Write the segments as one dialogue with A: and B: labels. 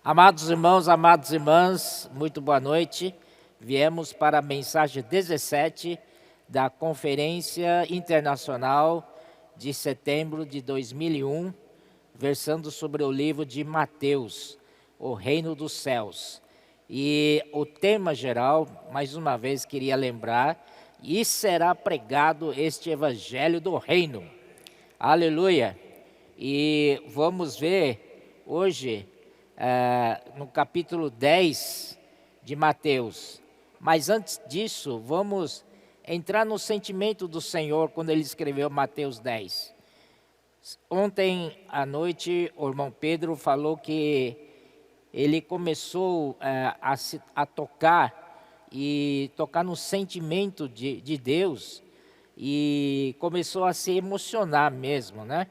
A: Amados irmãos, amadas irmãs, muito boa noite. Viemos para a mensagem 17 da Conferência Internacional de setembro de 2001, versando sobre o livro de Mateus, o Reino dos Céus. E o tema geral, mais uma vez queria lembrar, e será pregado este Evangelho do Reino. Aleluia! E vamos ver hoje no capítulo 10 de Mateus. Mas antes disso, vamos entrar no sentimento do Senhor quando ele escreveu Mateus 10. Ontem à noite, o irmão Pedro falou que ele começou a tocar e tocar no sentimento de Deus e começou a se emocionar mesmo, né?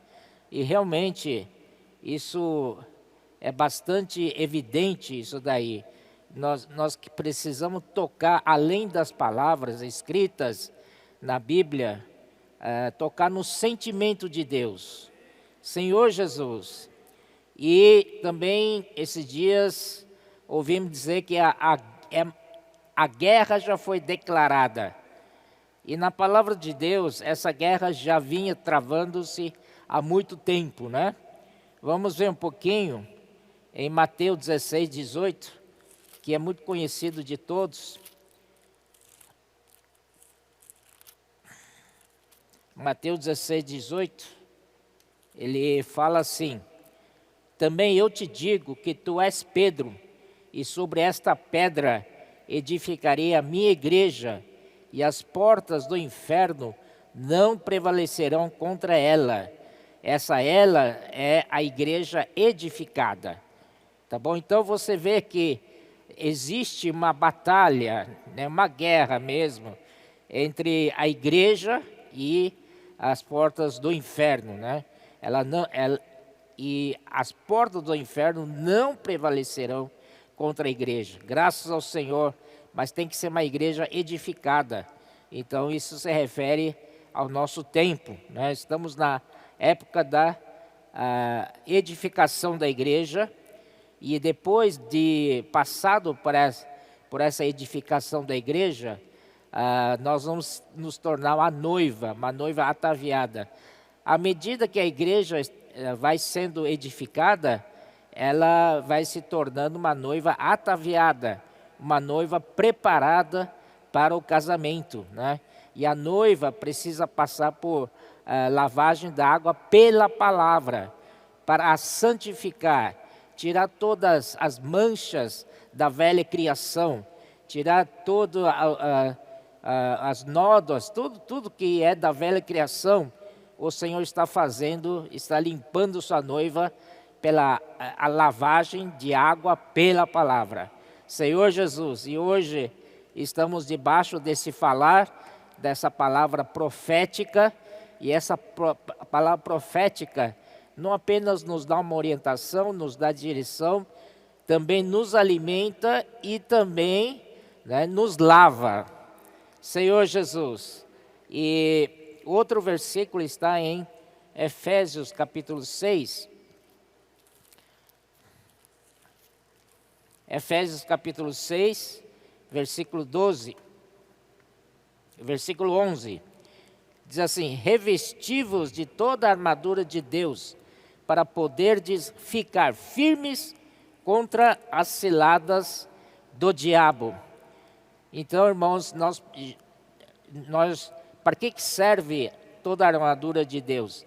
A: E realmente isso é bastante evidente, isso daí. Nós que precisamos tocar além das palavras escritas na Bíblia, tocar no sentimento de Deus. Senhor Jesus. E também esses dias ouvimos dizer que a guerra já foi declarada. E na palavra de Deus, essa guerra já vinha travando-se há muito tempo, né? Vamos ver um pouquinho em Mateus 16, 18, que é muito conhecido de todos. Mateus 16, 18, ele fala assim: também eu te digo que tu és Pedro, e sobre esta pedra edificarei a minha igreja, e as portas do inferno não prevalecerão contra ela. Ela é a igreja edificada. Tá bom? Então você vê que existe uma batalha, né, uma guerra mesmo, entre a igreja e as portas do inferno, né? E as portas do inferno não prevalecerão contra a igreja. Graças ao Senhor, mas tem que ser uma igreja edificada. Então isso se refere ao nosso tempo, né? Estamos na época da edificação da igreja. E depois de passado por essa edificação da igreja, nós vamos nos tornar uma noiva ataviada. À medida que a igreja vai sendo edificada, ela vai se tornando uma noiva ataviada, uma noiva preparada para o casamento, né? E a noiva precisa passar por lavagem da água pela palavra, para a santificar, tirar todas as manchas da velha criação, tirar todas as nódoas, tudo que é da velha criação, o Senhor está fazendo, está limpando sua noiva pela a lavagem de água pela palavra. Senhor Jesus, e hoje estamos debaixo desse falar, dessa palavra profética, e essa palavra profética não apenas nos dá uma orientação, nos dá direção, também nos alimenta e também, né, nos lava. Senhor Jesus. E outro versículo está em Efésios capítulo 6. Efésios capítulo 6, versículo 12. Versículo 11. Diz assim: revesti-vos de toda a armadura de Deus, para poderdes ficar firmes contra as ciladas do diabo. Então, irmãos, para que serve toda a armadura de Deus?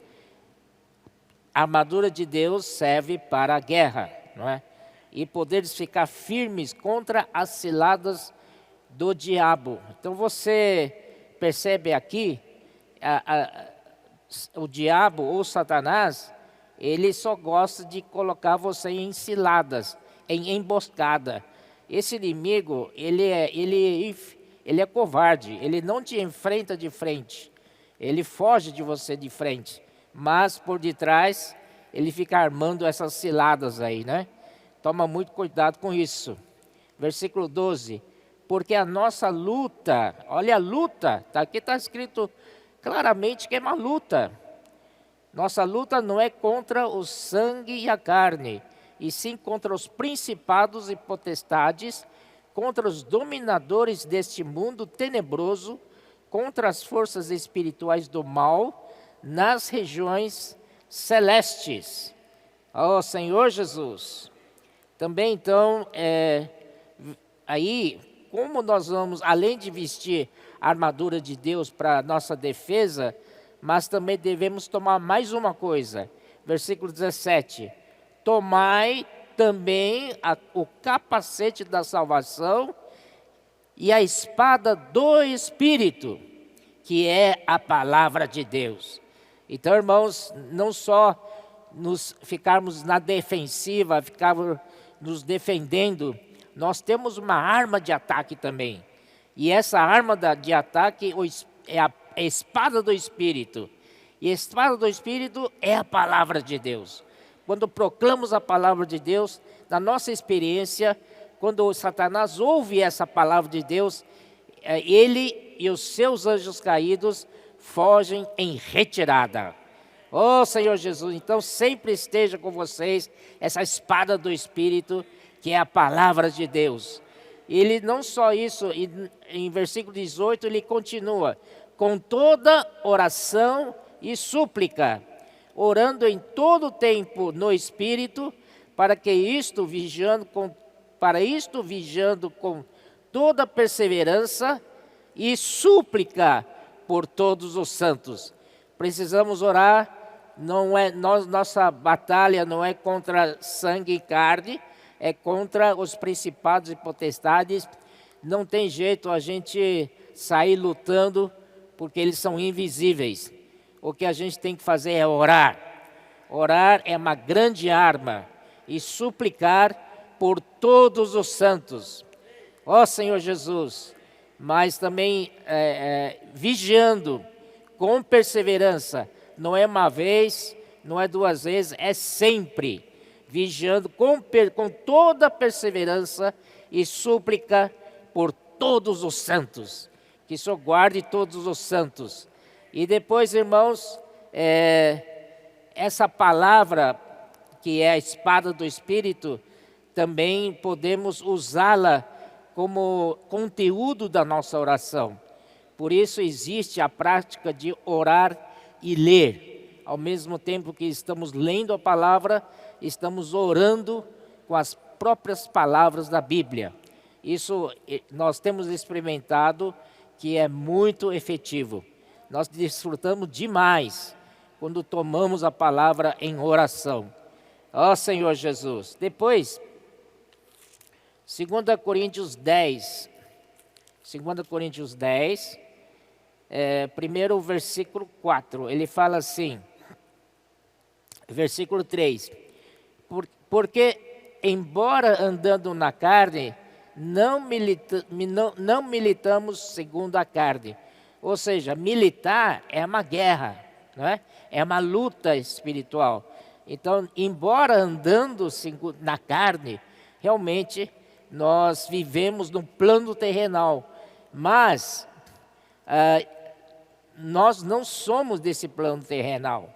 A: A armadura de Deus serve para a guerra, não é? E poderes ficar firmes contra as ciladas do diabo. Então você percebe aqui, o diabo ou Satanás, ele só gosta de colocar você em ciladas, em emboscada. Esse inimigo, ele é covarde, ele não te enfrenta de frente, ele foge de você de frente, mas por detrás ele fica armando essas ciladas aí, né? Toma muito cuidado com isso. Versículo 12, porque a nossa luta, olha a luta, aqui está escrito claramente que é uma luta. Nossa luta não é contra o sangue e a carne, e sim contra os principados e potestades, contra os dominadores deste mundo tenebroso, contra as forças espirituais do mal nas regiões celestes. Ó Senhor Jesus. Também então, aí, como nós vamos, além de vestir a armadura de Deus para nossa defesa, mas também devemos tomar mais uma coisa. Versículo 17. Tomai também o capacete da salvação e a espada do Espírito, que é a palavra de Deus. Então, irmãos, não só ficarmos na defensiva, ficarmos nos defendendo, nós temos uma arma de ataque também. E essa arma de ataque é a espada do Espírito. E a espada do Espírito é a palavra de Deus. Quando proclamamos a palavra de Deus, na nossa experiência, quando Satanás ouve essa palavra de Deus, ele e os seus anjos caídos fogem em retirada. Oh Senhor Jesus, então sempre esteja com vocês essa espada do Espírito, que é a palavra de Deus. Ele não só isso, em versículo 18 ele continua, com toda oração e súplica, orando em todo tempo no Espírito, para isto vigiando com toda perseverança e súplica por todos os santos. Precisamos orar, nossa batalha não é contra sangue e carne, é contra os principados e potestades. Não tem jeito a gente sair lutando, porque eles são invisíveis. O que a gente tem que fazer é orar. Orar é uma grande arma, e suplicar por todos os santos. Ó Senhor Jesus, mas também vigiando com perseverança, não é uma vez, não é duas vezes, é sempre, vigiando com toda perseverança e súplica por todos os santos, que o Senhor guarde todos os santos. E depois, irmãos, essa palavra, que é a espada do Espírito, também podemos usá-la como conteúdo da nossa oração. Por isso existe a prática de orar e ler. Ao mesmo tempo que estamos lendo a palavra, estamos orando com as próprias palavras da Bíblia. Isso nós temos experimentado, que é muito efetivo. Nós desfrutamos demais quando tomamos a palavra em oração. Ó Senhor Jesus. Depois, 2 Coríntios 10. 2 Coríntios 10, primeiro o versículo 4. Ele fala assim, versículo 3. Porque, embora andando na carne, não militamos segundo a carne. Ou seja, militar é uma guerra, não é? É uma luta espiritual. Então, embora andando na carne, realmente nós vivemos num plano terrenal. Mas nós não somos desse plano terrenal.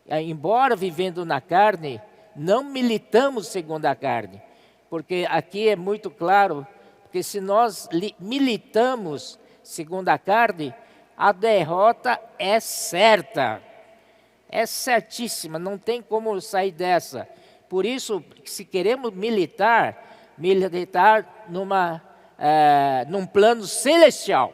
A: Embora vivendo na carne, não militamos segundo a carne. Porque aqui é muito claro, porque se nós militamos segundo a carne, a derrota é certa. É certíssima, não tem como sair dessa. Por isso, se queremos militar num plano celestial.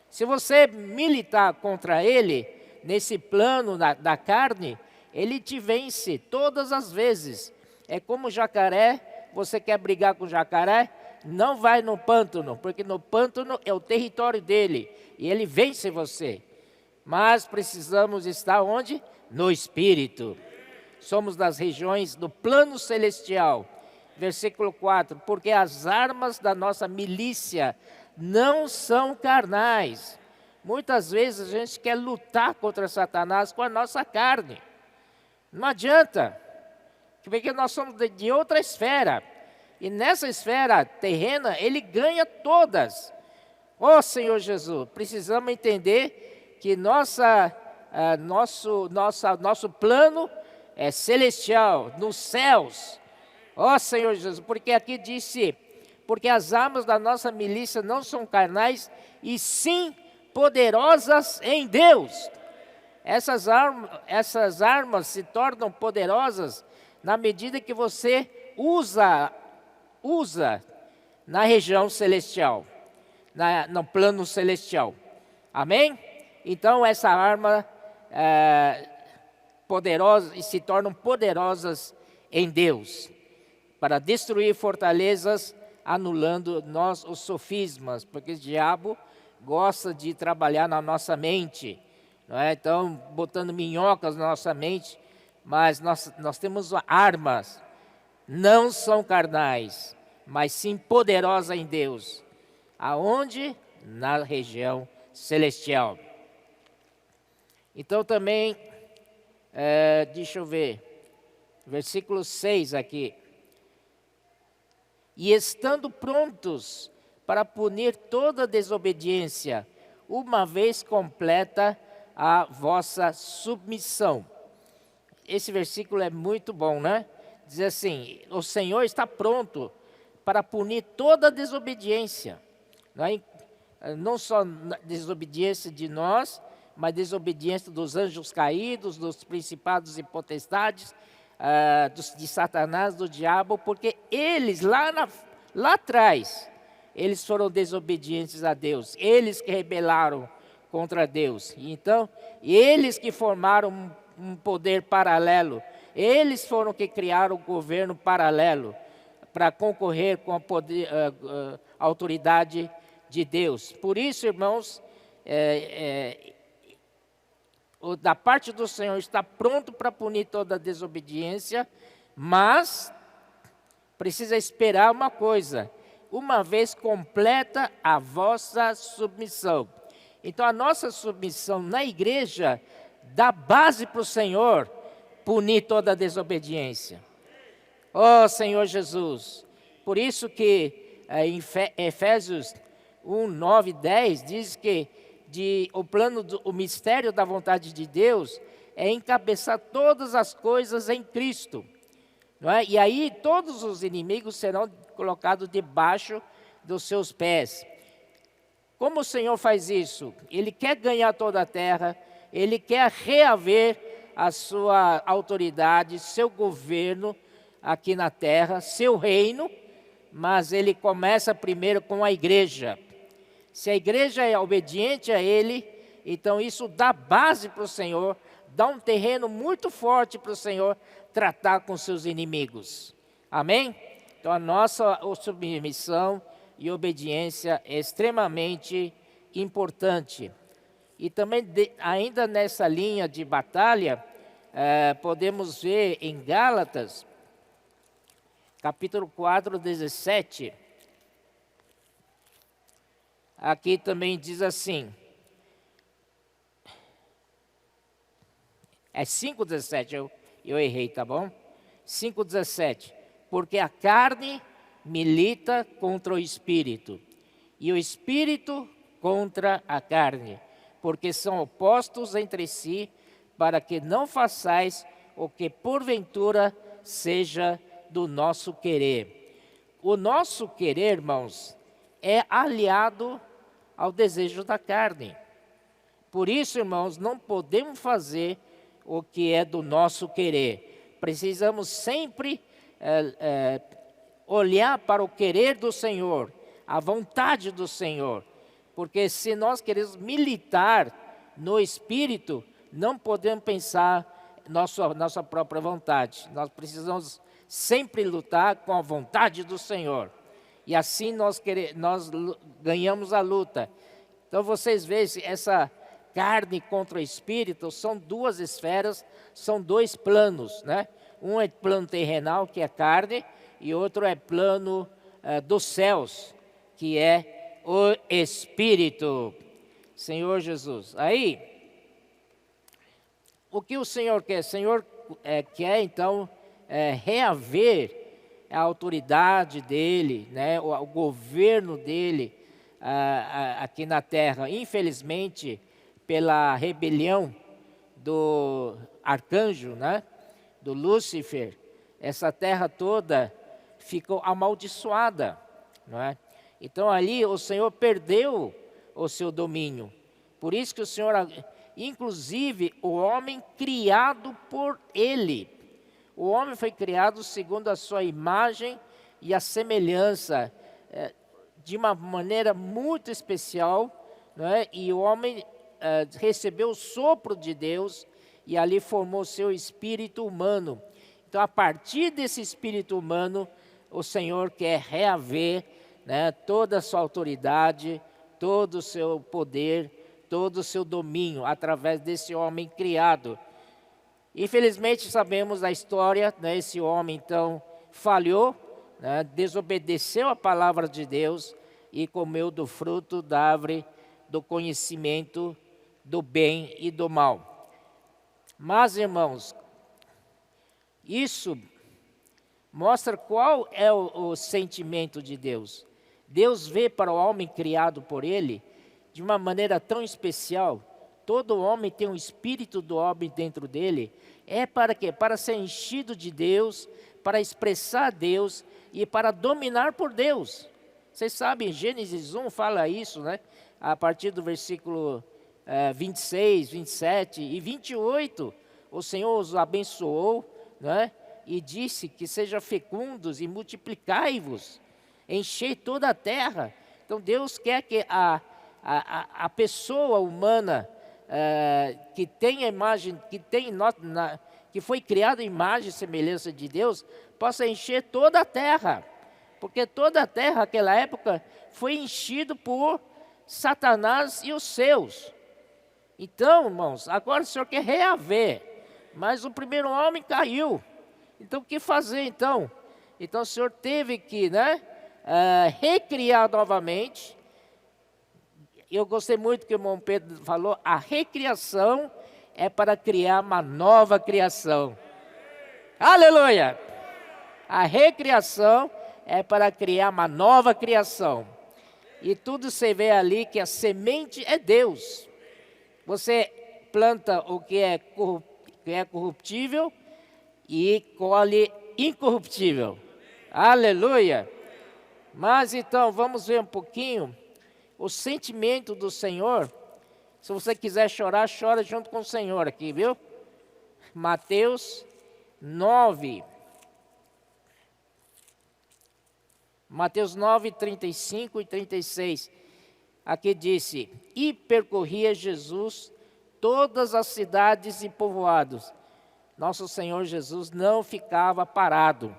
A: Se você militar contra ele, nesse plano da carne, ele te vence todas as vezes. É como o jacaré, você quer brigar com o jacaré, não vai no pântano, porque no pântano é o território dele, e ele vence você. Mas precisamos estar onde? No Espírito. Somos das regiões do plano celestial. Versículo 4, porque as armas da nossa milícia não são carnais. Muitas vezes a gente quer lutar contra Satanás com a nossa carne. Não adianta, porque nós somos de outra esfera. E nessa esfera terrena, ele ganha todas. Ó Senhor Jesus, precisamos entender que nosso plano é celestial, nos céus. Ó Senhor Jesus, porque aqui disse, porque as armas da nossa milícia não são carnais, e sim poderosas em Deus. Essas armas se tornam poderosas na medida que você usa na região celestial, no plano celestial. Amém? Então essa arma poderosa, e se tornam poderosas em Deus, para destruir fortalezas, anulando os sofismas, porque o diabo gosta de trabalhar na nossa mente, não é? Então, botando minhocas na nossa mente, mas nós temos armas, não são carnais, mas sim poderosas em Deus. Aonde? Na região celestial. Então também, deixa eu ver, versículo 6 aqui. E estando prontos para punir toda desobediência, uma vez completa a vossa submissão. Esse versículo é muito bom, né? Diz assim, o Senhor está pronto para punir toda desobediência. Não só desobediência de nós, mas desobediência dos anjos caídos, dos principados e potestades, de Satanás, do diabo, porque eles lá atrás, eles foram desobedientes a Deus, eles que rebelaram contra Deus. Então, eles que formaram um poder paralelo, eles foram que criaram um governo paralelo para concorrer com a autoridade de Deus. Por isso, irmãos, da parte do Senhor está pronto para punir toda a desobediência, mas precisa esperar uma coisa, uma vez completa a vossa submissão. Então a nossa submissão na igreja dá base para o Senhor punir toda a desobediência. Ó Senhor Jesus, por isso que em Efésios 1, 9 e 10 diz que o mistério da vontade de Deus é encabeçar todas as coisas em Cristo. Não é? E aí todos os inimigos serão colocados debaixo dos seus pés. Como o Senhor faz isso? Ele quer ganhar toda a terra, Ele quer reaver a sua autoridade, seu governo aqui na terra, seu reino, mas Ele começa primeiro com a igreja. Se a igreja é obediente a Ele, então isso dá base para o Senhor, dá um terreno muito forte para o Senhor tratar com seus inimigos. Amém? Então a nossa submissão e obediência é extremamente importante. E também, ainda nessa linha de batalha, podemos ver em Gálatas, capítulo 4, 17. Aqui também diz assim, é 5,17, eu errei, tá bom? 5,17, porque a carne milita contra o espírito, e o espírito contra a carne, porque são opostos entre si, para que não façais o que porventura seja do nosso querer. O nosso querer, irmãos, é aliado ao desejo da carne. Por isso, irmãos, não podemos fazer o que é do nosso querer. Precisamos sempre olhar para o querer do Senhor, a vontade do Senhor. Porque se nós queremos militar no Espírito, não podemos pensar nossa própria vontade. Nós precisamos sempre lutar com a vontade do Senhor. E assim nós ganhamos a luta. Então vocês veem, essa carne contra o espírito são duas esferas, são dois planos, né? Um é plano terrenal, que é carne, e outro é plano dos céus, que é o espírito. Senhor Jesus. Aí, o que o Senhor quer? O Senhor quer então reaver a autoridade dele, né, o governo dele aqui na terra. Infelizmente, pela rebelião do arcanjo, né, do Lúcifer, essa terra toda ficou amaldiçoada, não é? Então ali o Senhor perdeu o seu domínio. Por isso que o Senhor, inclusive o homem criado por Ele, o homem foi criado segundo a sua imagem e a semelhança, de uma maneira muito especial, não é? E o homem recebeu o sopro de Deus e ali formou seu espírito humano. Então, a partir desse espírito humano, o Senhor quer reaver, né, toda a sua autoridade, todo o seu poder, todo o seu domínio, através desse homem criado. Infelizmente, sabemos da história, né, esse homem, então, falhou, né, desobedeceu a palavra de Deus e comeu do fruto da árvore do conhecimento do bem e do mal. Mas, irmãos, isso mostra qual é o sentimento de Deus. Deus vê para o homem criado por Ele de uma maneira tão especial. Todo homem tem um espírito do homem dentro dele. É para quê? Para ser enchido de Deus, para expressar Deus e para dominar por Deus. Vocês sabem, Gênesis 1 fala isso, né? A partir do versículo 26, 27 e 28, o Senhor os abençoou, né? E disse que sejam fecundos e multiplicai-vos, enchei toda a terra. Então Deus quer que a pessoa humana que tem a imagem, que foi criada em imagem e semelhança de Deus, possa encher toda a terra. Porque toda a terra, naquela época, foi enchido por Satanás e os seus. Então, irmãos, agora o Senhor quer reaver, mas o primeiro homem caiu. Então, o que fazer então? Então, o Senhor teve que, recriar novamente. Eu gostei muito que o irmão Pedro falou, a recriação é para criar uma nova criação. Aleluia! A recriação é para criar uma nova criação. E tudo você vê ali que a semente é Deus. Você planta o que é corruptível e colhe incorruptível. Aleluia! Mas então, vamos ver um pouquinho o sentimento do Senhor. Se você quiser chorar, chora junto com o Senhor aqui, viu? Mateus 9. Mateus 9, 35 e 36. Aqui disse, e percorria Jesus todas as cidades e povoados. Nosso Senhor Jesus não ficava parado.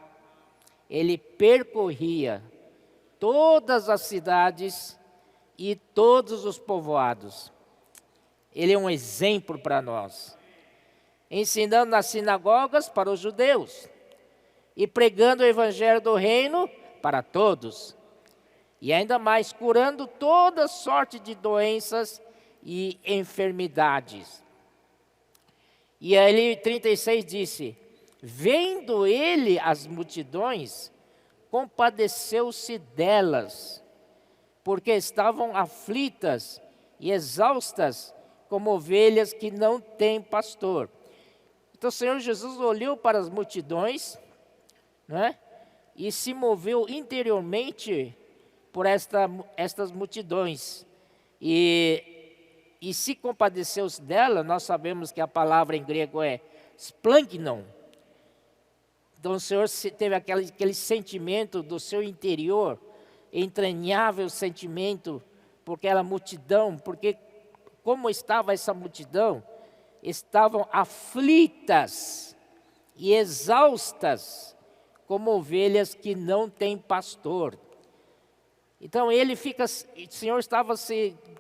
A: Ele percorria todas as cidades e todos os povoados. Ele é um exemplo para nós. Ensinando nas sinagogas para os judeus e pregando o evangelho do reino para todos. E ainda mais curando toda sorte de doenças e enfermidades. E aí 36 disse, vendo ele as multidões, compadeceu-se delas, porque estavam aflitas e exaustas, como ovelhas que não têm pastor. Então o Senhor Jesus olhou para as multidões, né, e se moveu interiormente por estas multidões. E se compadeceu dela, nós sabemos que a palavra em grego é splanknon. Então o Senhor teve aquele sentimento do seu interior, entranhável sentimento, por aquela multidão, porque como estava essa multidão, estavam aflitas e exaustas, como ovelhas que não têm pastor. Então o Senhor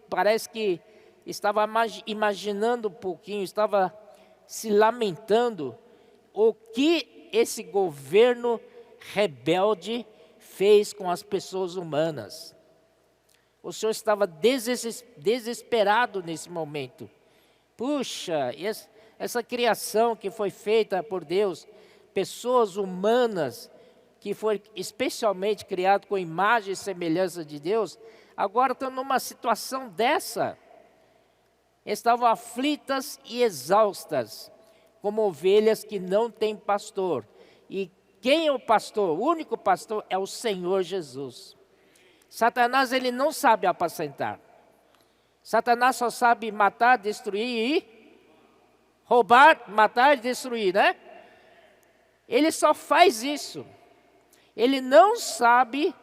A: parece que estava imaginando um pouquinho, estava se lamentando o que esse governo rebelde fez com as pessoas humanas. O Senhor estava desesperado nesse momento. Puxa, essa criação que foi feita por Deus, pessoas humanas, que foi especialmente criado com imagem e semelhança de Deus, agora estão numa situação dessa. Estavam aflitas e exaustas, como ovelhas que não têm pastor. E quem é o pastor? O único pastor é o Senhor Jesus. Satanás, ele não sabe apacentar. Satanás só sabe matar, destruir e roubar, matar e destruir, né? Ele só faz isso. Ele não sabe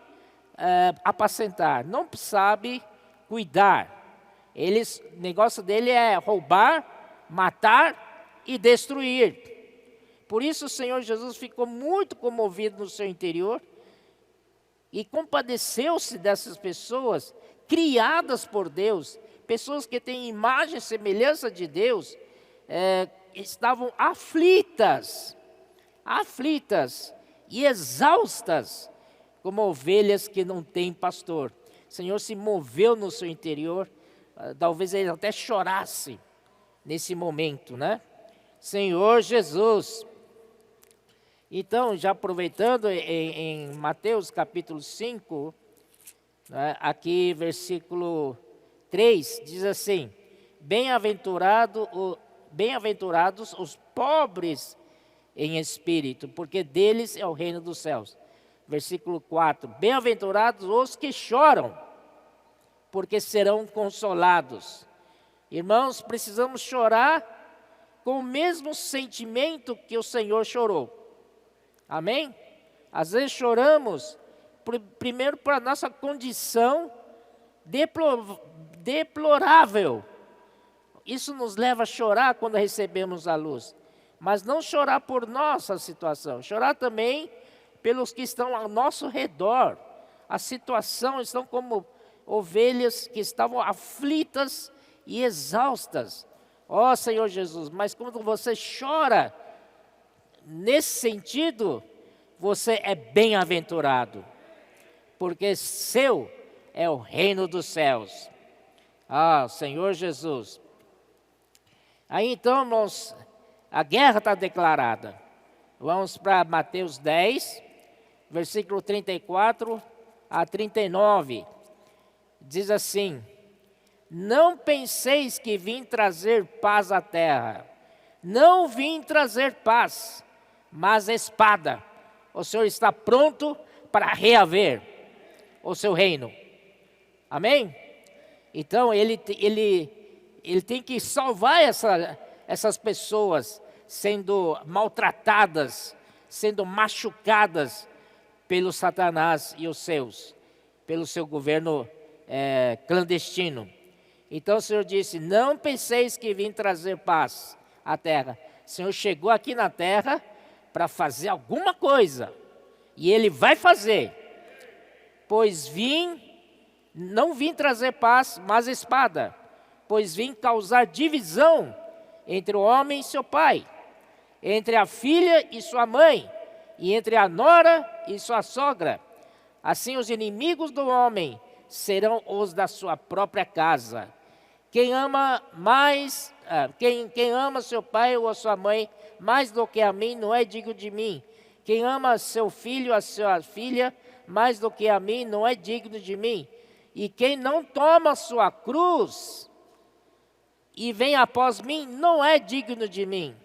A: apacentar, não sabe cuidar. O negócio dele é roubar, matar e destruir. Por isso o Senhor Jesus ficou muito comovido no seu interior e compadeceu-se dessas pessoas criadas por Deus, pessoas que têm imagem e semelhança de Deus, estavam aflitas e exaustas, como ovelhas que não têm pastor. O Senhor se moveu no seu interior, talvez ele até chorasse nesse momento, né? Senhor Jesus. Então, já aproveitando em Mateus capítulo 5, né, aqui versículo 3, diz assim: Bem-aventurados os pobres em espírito, porque deles é o reino dos céus. Versículo 4, bem-aventurados os que choram, porque serão consolados. Irmãos, precisamos chorar com o mesmo sentimento que o Senhor chorou. Amém? Às vezes choramos, primeiro por nossa condição deplorável. Isso nos leva a chorar quando recebemos a luz. Mas não chorar por nossa situação, chorar também pelos que estão ao nosso redor. A situação, estão como ovelhas que estavam aflitas e exaustas. Ó Senhor Jesus, mas quando você chora nesse sentido, você é bem-aventurado, porque seu é o reino dos céus. Ah, Senhor Jesus. Aí então, irmãos, a guerra está declarada. Vamos para Mateus 10, versículo 34 a 39. Diz assim: Não penseis que vim trazer paz à terra. Não vim trazer paz, mas espada. O Senhor está pronto para reaver o seu reino. Amém? Então, ele tem que salvar essas pessoas sendo maltratadas, sendo machucadas pelo Satanás e os seus, pelo seu governo clandestino. Então o Senhor disse: não penseis que vim trazer paz à terra. O Senhor chegou aqui na terra para fazer alguma coisa, e Ele vai fazer. Pois não vim trazer paz, mas espada. Pois vim causar divisão entre o homem e seu pai, entre a filha e sua mãe, e entre a nora e sua sogra. Assim os inimigos do homem serão os da sua própria casa. Quem ama seu pai ou a sua mãe mais do que a mim não é digno de mim. Quem ama seu filho ou a sua filha mais do que a mim não é digno de mim. E quem não toma sua cruz e vem após mim não é digno de mim.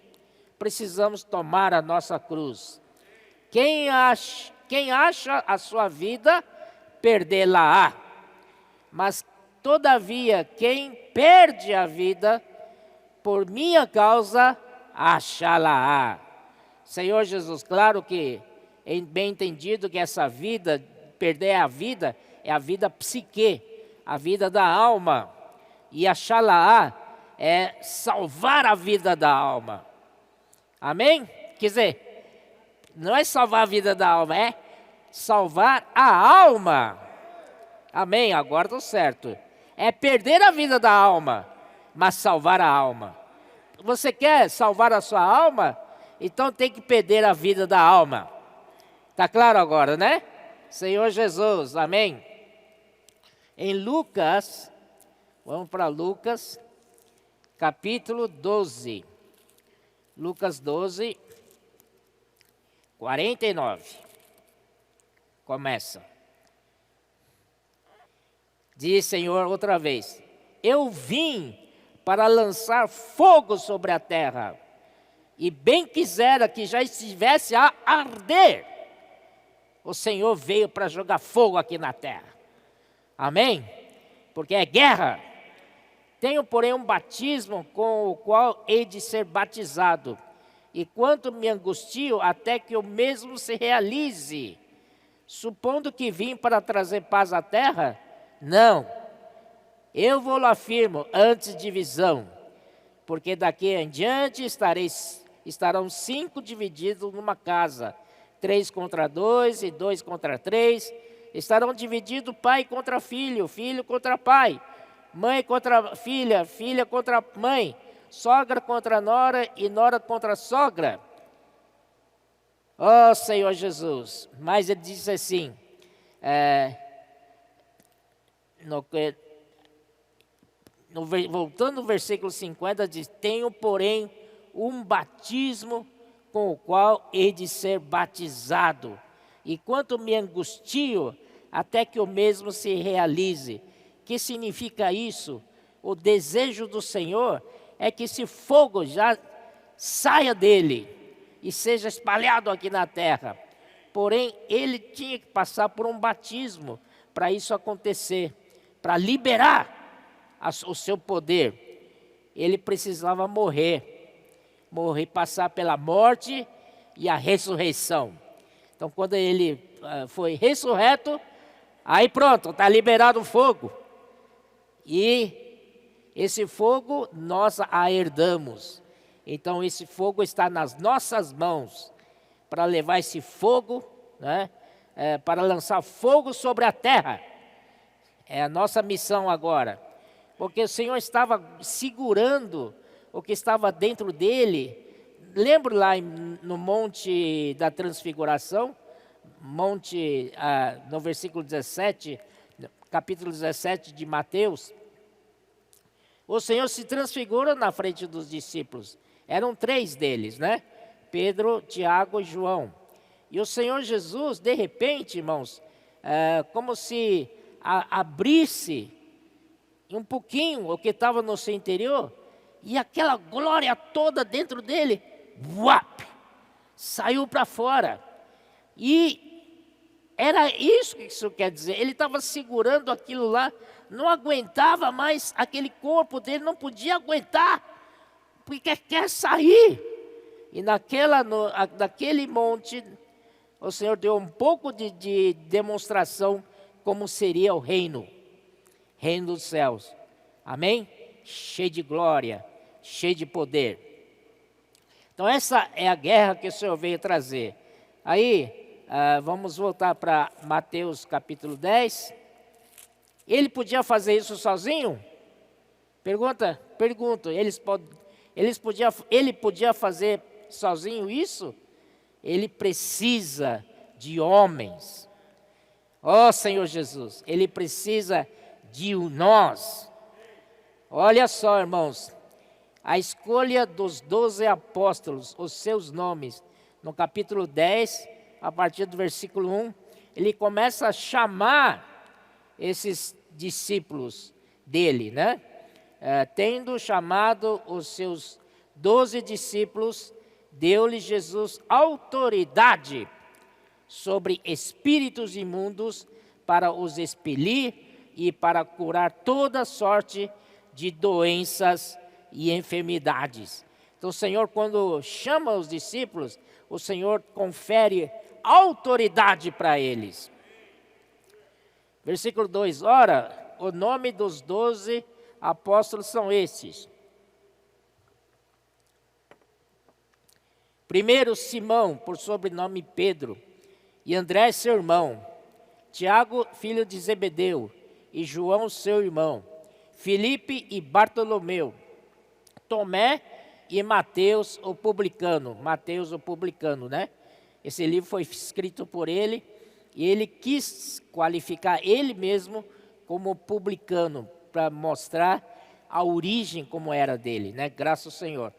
A: Precisamos tomar a nossa cruz. Quem acha a sua vida, perdê-la-á. Mas, todavia, quem perde a vida, por minha causa, achá-la-á. Senhor Jesus, claro que é bem entendido que essa vida, perder a vida, é a vida psique, a vida da alma. E achá-la-á é salvar a vida da alma. Amém? Quer dizer, não é salvar a vida da alma, é salvar a alma. Amém? Agora estou certo. É perder a vida da alma, mas salvar a alma. Você quer salvar a sua alma? Então tem que perder a vida da alma. Está claro agora, né? Senhor Jesus, amém? Em Lucas, vamos para Lucas, capítulo 12. Lucas 12, 49. Começa. Diz Senhor outra vez: eu vim para lançar fogo sobre a terra, e bem quisera que já estivesse a arder, o Senhor veio para jogar fogo aqui na terra. Amém? Porque é guerra. Tenho, porém, um batismo com o qual hei de ser batizado, e quanto me angustio até que o mesmo se realize. Supondo que vim para trazer paz à terra? Não. Eu vou lá afirmo, antes divisão, porque daqui em diante estarão 5 divididos numa casa, 3 contra 2 e 2 contra 3, estarão divididos pai contra filho, filho contra pai, mãe contra filha, filha contra mãe, sogra contra nora e nora contra sogra. Ó Senhor Jesus, mas ele disse assim, voltando no versículo 50, diz, tenho, porém, um batismo com o qual hei de ser batizado, e quanto me angustio, até que o mesmo se realize. Que significa isso? O desejo do Senhor é que esse fogo já saia dele e seja espalhado aqui na terra. Porém, ele tinha que passar por um batismo para isso acontecer, para liberar o seu poder. Ele precisava morrer, passar pela morte e a ressurreição. Então, quando ele foi ressurreto, aí pronto, está liberado o fogo. E esse fogo nós a herdamos. Então, esse fogo está nas nossas mãos para levar esse fogo, né, para lançar fogo sobre a terra. É a nossa missão agora. Porque o Senhor estava segurando o que estava dentro dele. Lembra lá no Monte da Transfiguração? No versículo 17, capítulo 17 de Mateus. O Senhor se transfigura na frente dos discípulos. Eram 3 deles, né? Pedro, Tiago e João. E o Senhor Jesus, de repente, irmãos, como se abrisse um pouquinho o que estava no seu interior, e aquela glória toda dentro dele, saiu para fora. E era isso que isso quer dizer. Ele estava segurando aquilo lá, não aguentava mais, aquele corpo dele não podia aguentar, porque quer sair. E naquele monte, o Senhor deu um pouco de demonstração como seria o reino dos céus. Amém? Cheio de glória, cheio de poder. Então essa é a guerra que o Senhor veio trazer. Aí, vamos voltar para Mateus capítulo 10. Ele podia fazer isso sozinho? Pergunto. Ele podia fazer sozinho isso? Ele precisa de homens. Ó Senhor Jesus, Ele precisa de nós. Olha só, irmãos, a escolha dos 12 apóstolos, os seus nomes, no capítulo 10, a partir do versículo 1, ele começa a chamar esses discípulos dele, né? Tendo chamado os seus 12 discípulos, deu-lhe Jesus autoridade sobre espíritos imundos para os expelir e para curar toda sorte de doenças e enfermidades. Então o Senhor, quando chama os discípulos, o Senhor confere autoridade para eles. Versículo 2, ora, o nome dos 12 apóstolos são estes. Primeiro, Simão, por sobrenome Pedro, e André, seu irmão, Tiago, filho de Zebedeu, e João, seu irmão, Filipe e Bartolomeu, Tomé e Mateus, o publicano. Mateus, o publicano, né? Esse livro foi escrito por ele, e ele quis qualificar ele mesmo como publicano, para mostrar a origem como era dele, né? Graças ao Senhor.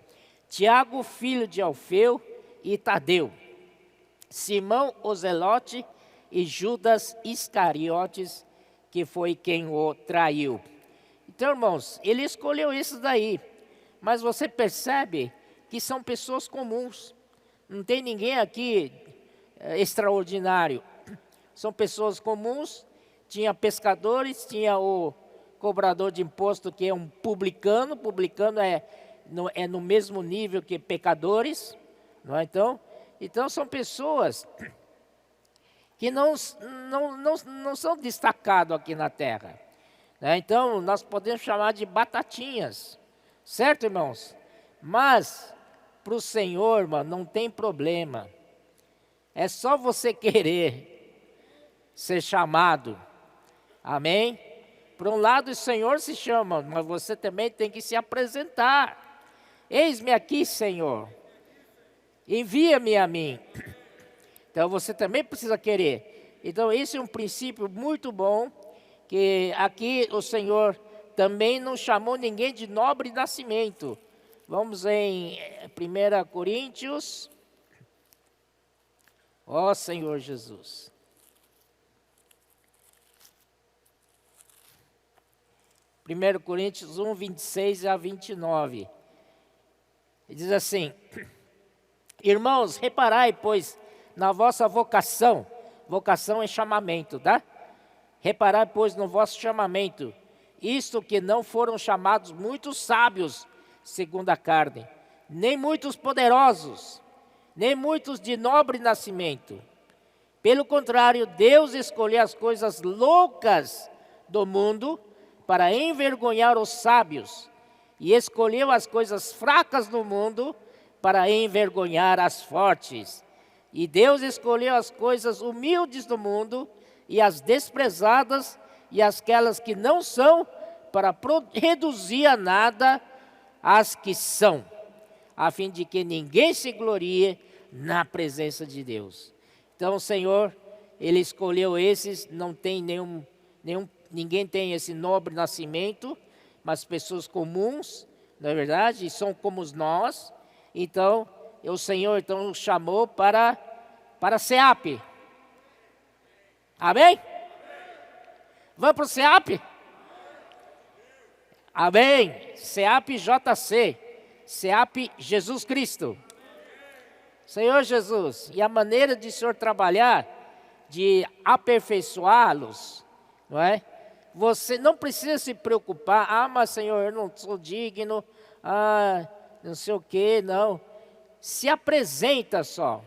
A: Tiago, filho de Alfeu e Tadeu, Simão o Zelote e Judas Iscariotes, que foi quem o traiu. Então, irmãos, ele escolheu isso daí, mas você percebe que são pessoas comuns. Não tem ninguém aqui extraordinário. São pessoas comuns. Tinha pescadores, tinha o cobrador de imposto, que é um publicano. Publicano é no mesmo nível que pecadores. Não é? Então são pessoas que não são destacados aqui na terra. Né? Então, nós podemos chamar de batatinhas. Certo, irmãos? Mas, para o Senhor, irmão, não tem problema. É só você querer ser chamado. Amém? Por um lado, o Senhor se chama, mas você também tem que se apresentar. Eis-me aqui, Senhor. Envia-me a mim. Então, você também precisa querer. Então, esse é um princípio muito bom, que aqui o Senhor também não chamou ninguém de nobre nascimento. Vamos em 1 Coríntios. Ó Senhor Jesus. 1 Coríntios 1, 26 a 29. Ele diz assim: irmãos, reparai, pois, na vossa vocação. Vocação é chamamento, tá? Reparai, pois, no vosso chamamento. Isto que não foram chamados muitos sábios, segundo a carne, nem muitos poderosos, nem muitos de nobre nascimento. Pelo contrário, Deus escolheu as coisas loucas do mundo para envergonhar os sábios, e escolheu as coisas fracas do mundo para envergonhar as fortes. E Deus escolheu as coisas humildes do mundo e as desprezadas e aquelas que não são, para reduzir a nada as que são, a fim de que ninguém se glorie na presença de Deus. Então o Senhor, Ele escolheu esses, não tem ninguém tem esse nobre nascimento, mas pessoas comuns, não é verdade? E são como nós. Então, o Senhor então chamou para SEAP. Amém? Vamos para o SEAP? Amém. SEAP JC. SEAP Jesus Cristo. Senhor Jesus, e a maneira de o Senhor trabalhar, de aperfeiçoá-los, não é? Você não precisa se preocupar, mas Senhor, eu não sou digno, não sei o que, não. Se apresenta só.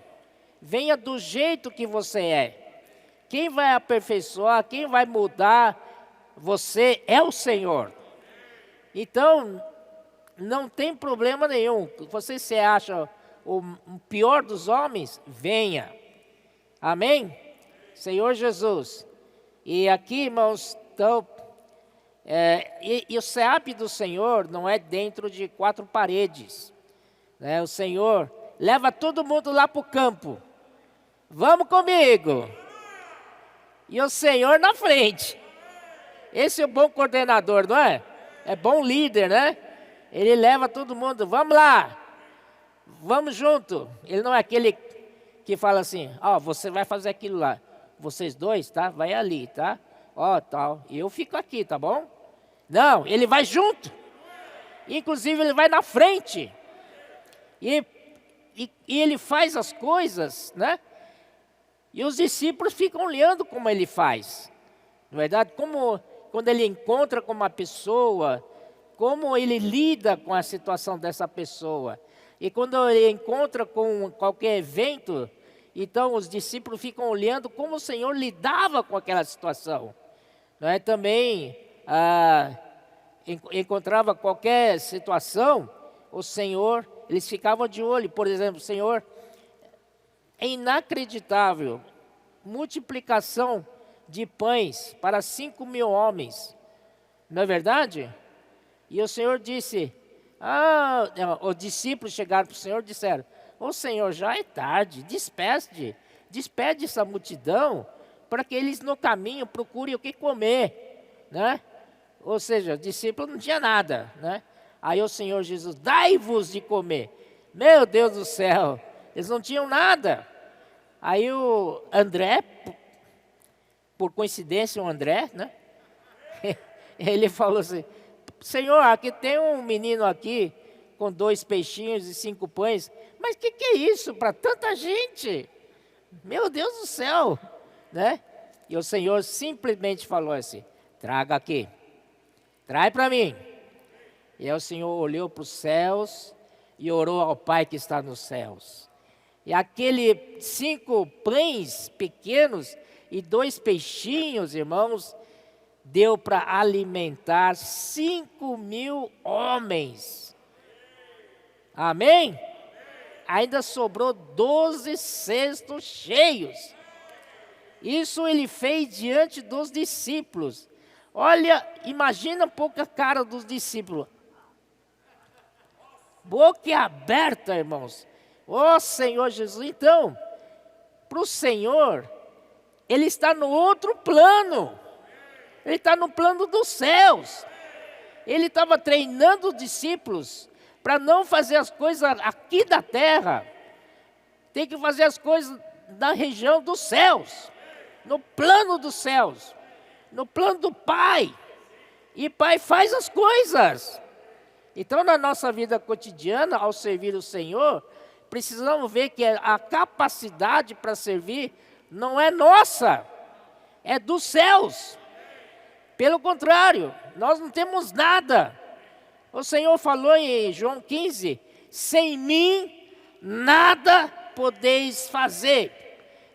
A: Venha do jeito que você é. Quem vai aperfeiçoar, quem vai mudar você é o Senhor. Então, não tem problema nenhum. Você se acha o pior dos homens, venha. Amém? Senhor Jesus. E aqui, irmãos, então, e o SEAP do Senhor não é dentro de 4 paredes. Né? O Senhor leva todo mundo lá para o campo. Vamos comigo. E o Senhor na frente. Esse é o bom coordenador, não é? É bom líder, né? Ele leva todo mundo, vamos lá. Vamos junto. Ele não é aquele que fala assim, você vai fazer aquilo lá. Vocês dois, tá? Vai ali, tá? Tal. E eu fico aqui, tá bom? Não, ele vai junto. Inclusive, ele vai na frente. E ele faz as coisas, né? E os discípulos ficam olhando como ele faz. Na verdade, quando ele encontra com uma pessoa, como ele lida com a situação dessa pessoa. E quando ele encontra com qualquer evento, então os discípulos ficam olhando como o Senhor lidava com aquela situação. Não é? Também encontrava qualquer situação, o Senhor, eles ficavam de olho. Por exemplo, o Senhor, é inacreditável, multiplicação de pães para 5.000 homens. Não é verdade? E o Senhor disse, os discípulos chegaram para o Senhor e disseram, Senhor, já é tarde, despede essa multidão, para que eles no caminho procurem o que comer, né? Ou seja, o discípulo não tinha nada, né? Aí o Senhor Jesus, dai-vos de comer. Meu Deus do céu, eles não tinham nada. Aí o André, por coincidência o André, né? Ele falou assim, Senhor, aqui tem um menino aqui com 2 peixinhos e 5 pães. Mas que é isso para tanta gente? Meu Deus do céu, né? E o Senhor simplesmente falou assim: traga aqui, traz para mim. E aí o Senhor olhou para os céus e orou ao Pai que está nos céus. E aquele 5 pães pequenos e 2 peixinhos, irmãos, deu para alimentar 5.000 homens. Amém? Ainda sobrou 12 cestos cheios. Isso ele fez diante dos discípulos. Olha, imagina um pouco a cara dos discípulos. Boca aberta, irmãos. Ó Senhor Jesus. Então, para o Senhor, Ele está no outro plano. Ele está no plano dos céus. Ele estava treinando os discípulos para não fazer as coisas aqui da terra. Tem que fazer as coisas na região dos céus. No plano dos céus. No plano do Pai. E Pai faz as coisas. Então, na nossa vida cotidiana, ao servir o Senhor, precisamos ver que a capacidade para servir não é nossa, é dos céus. Pelo contrário, nós não temos nada. O Senhor falou em João 15, sem mim nada podeis fazer.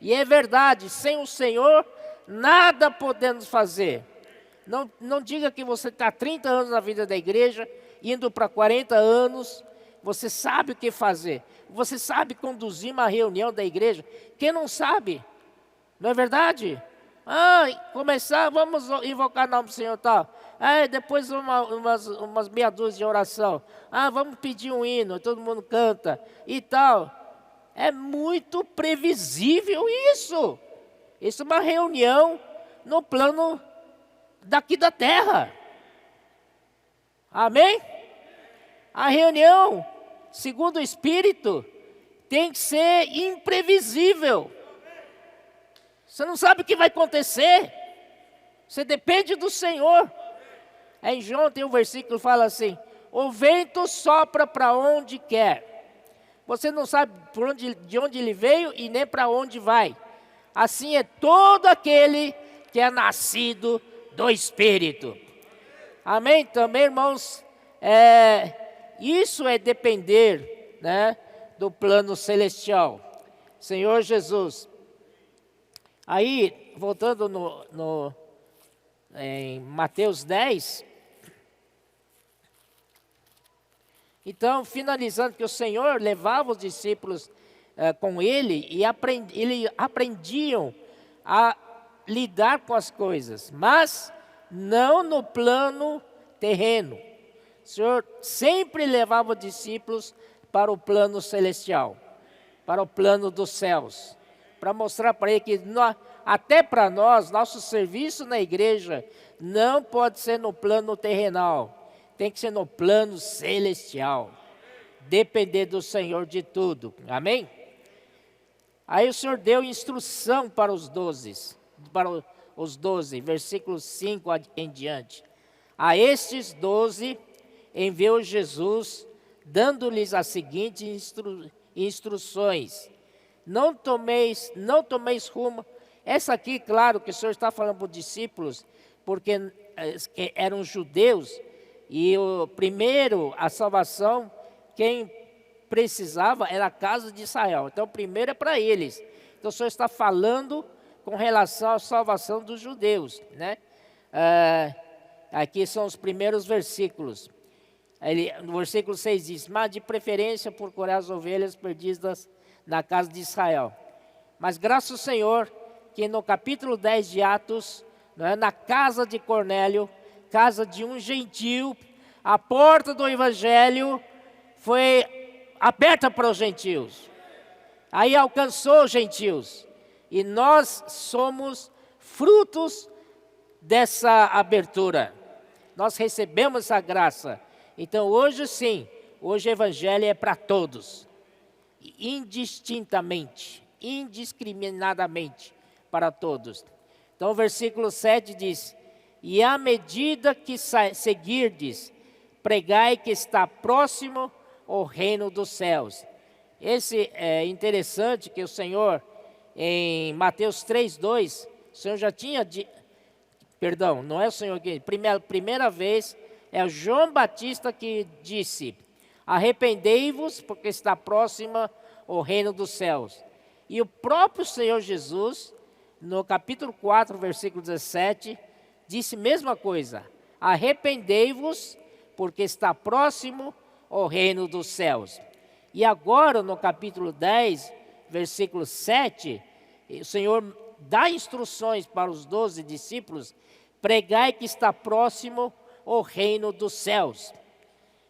A: E é verdade, sem o Senhor nada podemos fazer. Não diga que você está 30 anos na vida da igreja, indo para 40 anos, você sabe o que fazer. Você sabe conduzir uma reunião da igreja. Quem não sabe? Não é verdade? Começar, vamos invocar o nome do Senhor tal. Depois umas meia dúzia de oração. Vamos pedir um hino, todo mundo canta e tal. É muito previsível isso. Isso é uma reunião no plano daqui da terra. Amém? A reunião, segundo o Espírito, tem que ser imprevisível. Você não sabe o que vai acontecer. Você depende do Senhor. Em João tem um versículo que fala assim: o vento sopra para onde quer. Você não sabe de onde ele veio e nem para onde vai. Assim é todo aquele que é nascido do Espírito. Amém? Também, irmãos, isso é depender, né, do plano celestial. Senhor Jesus. Aí, voltando em Mateus 10. Então, finalizando, que o Senhor levava os discípulos com Ele e aprendiam a lidar com as coisas, mas não no plano terreno. O Senhor sempre levava os discípulos para o plano celestial, para o plano dos céus, para mostrar para ele que até para nós, nosso serviço na igreja não pode ser no plano terrenal, tem que ser no plano celestial, depender do Senhor de tudo, amém? Aí o Senhor deu instrução para os 12, versículos 5 em diante. A estes 12 enviou Jesus, dando-lhes as seguintes instruções: não tomeis rumo. Essa aqui, claro, que o Senhor está falando para os discípulos, porque eram judeus, e a salvação, quem precisava era a casa de Israel. Então, primeiro é para eles. Então, o Senhor está falando com relação à salvação dos judeus, né? Aqui são os primeiros versículos. No versículo 6 diz: mas de preferência procurar as ovelhas perdidas na casa de Israel. Mas graças ao Senhor, que no capítulo 10 de Atos, né, na casa de Cornélio, casa de um gentio, a porta do evangelho foi aberta para os gentios. Aí alcançou os gentios. E nós somos frutos dessa abertura. Nós recebemos essa graça. Então hoje sim, hoje o evangelho é para todos. Indistintamente, indiscriminadamente para todos. Então o versículo 7 diz: e à medida que seguirdes, pregai que está próximo o reino dos céus. Esse é interessante que o Senhor, em Mateus 3:2, o Senhor já tinha perdão, não é o Senhor que primeira vez é o João Batista que disse: arrependei-vos, porque está próxima o reino dos céus. E o próprio Senhor Jesus, no capítulo 4, versículo 17, disse a mesma coisa: arrependei-vos, porque está próximo o reino dos céus. E agora, no capítulo 10, versículo 7, o Senhor dá instruções para os 12 discípulos: pregai que está próximo o reino dos céus.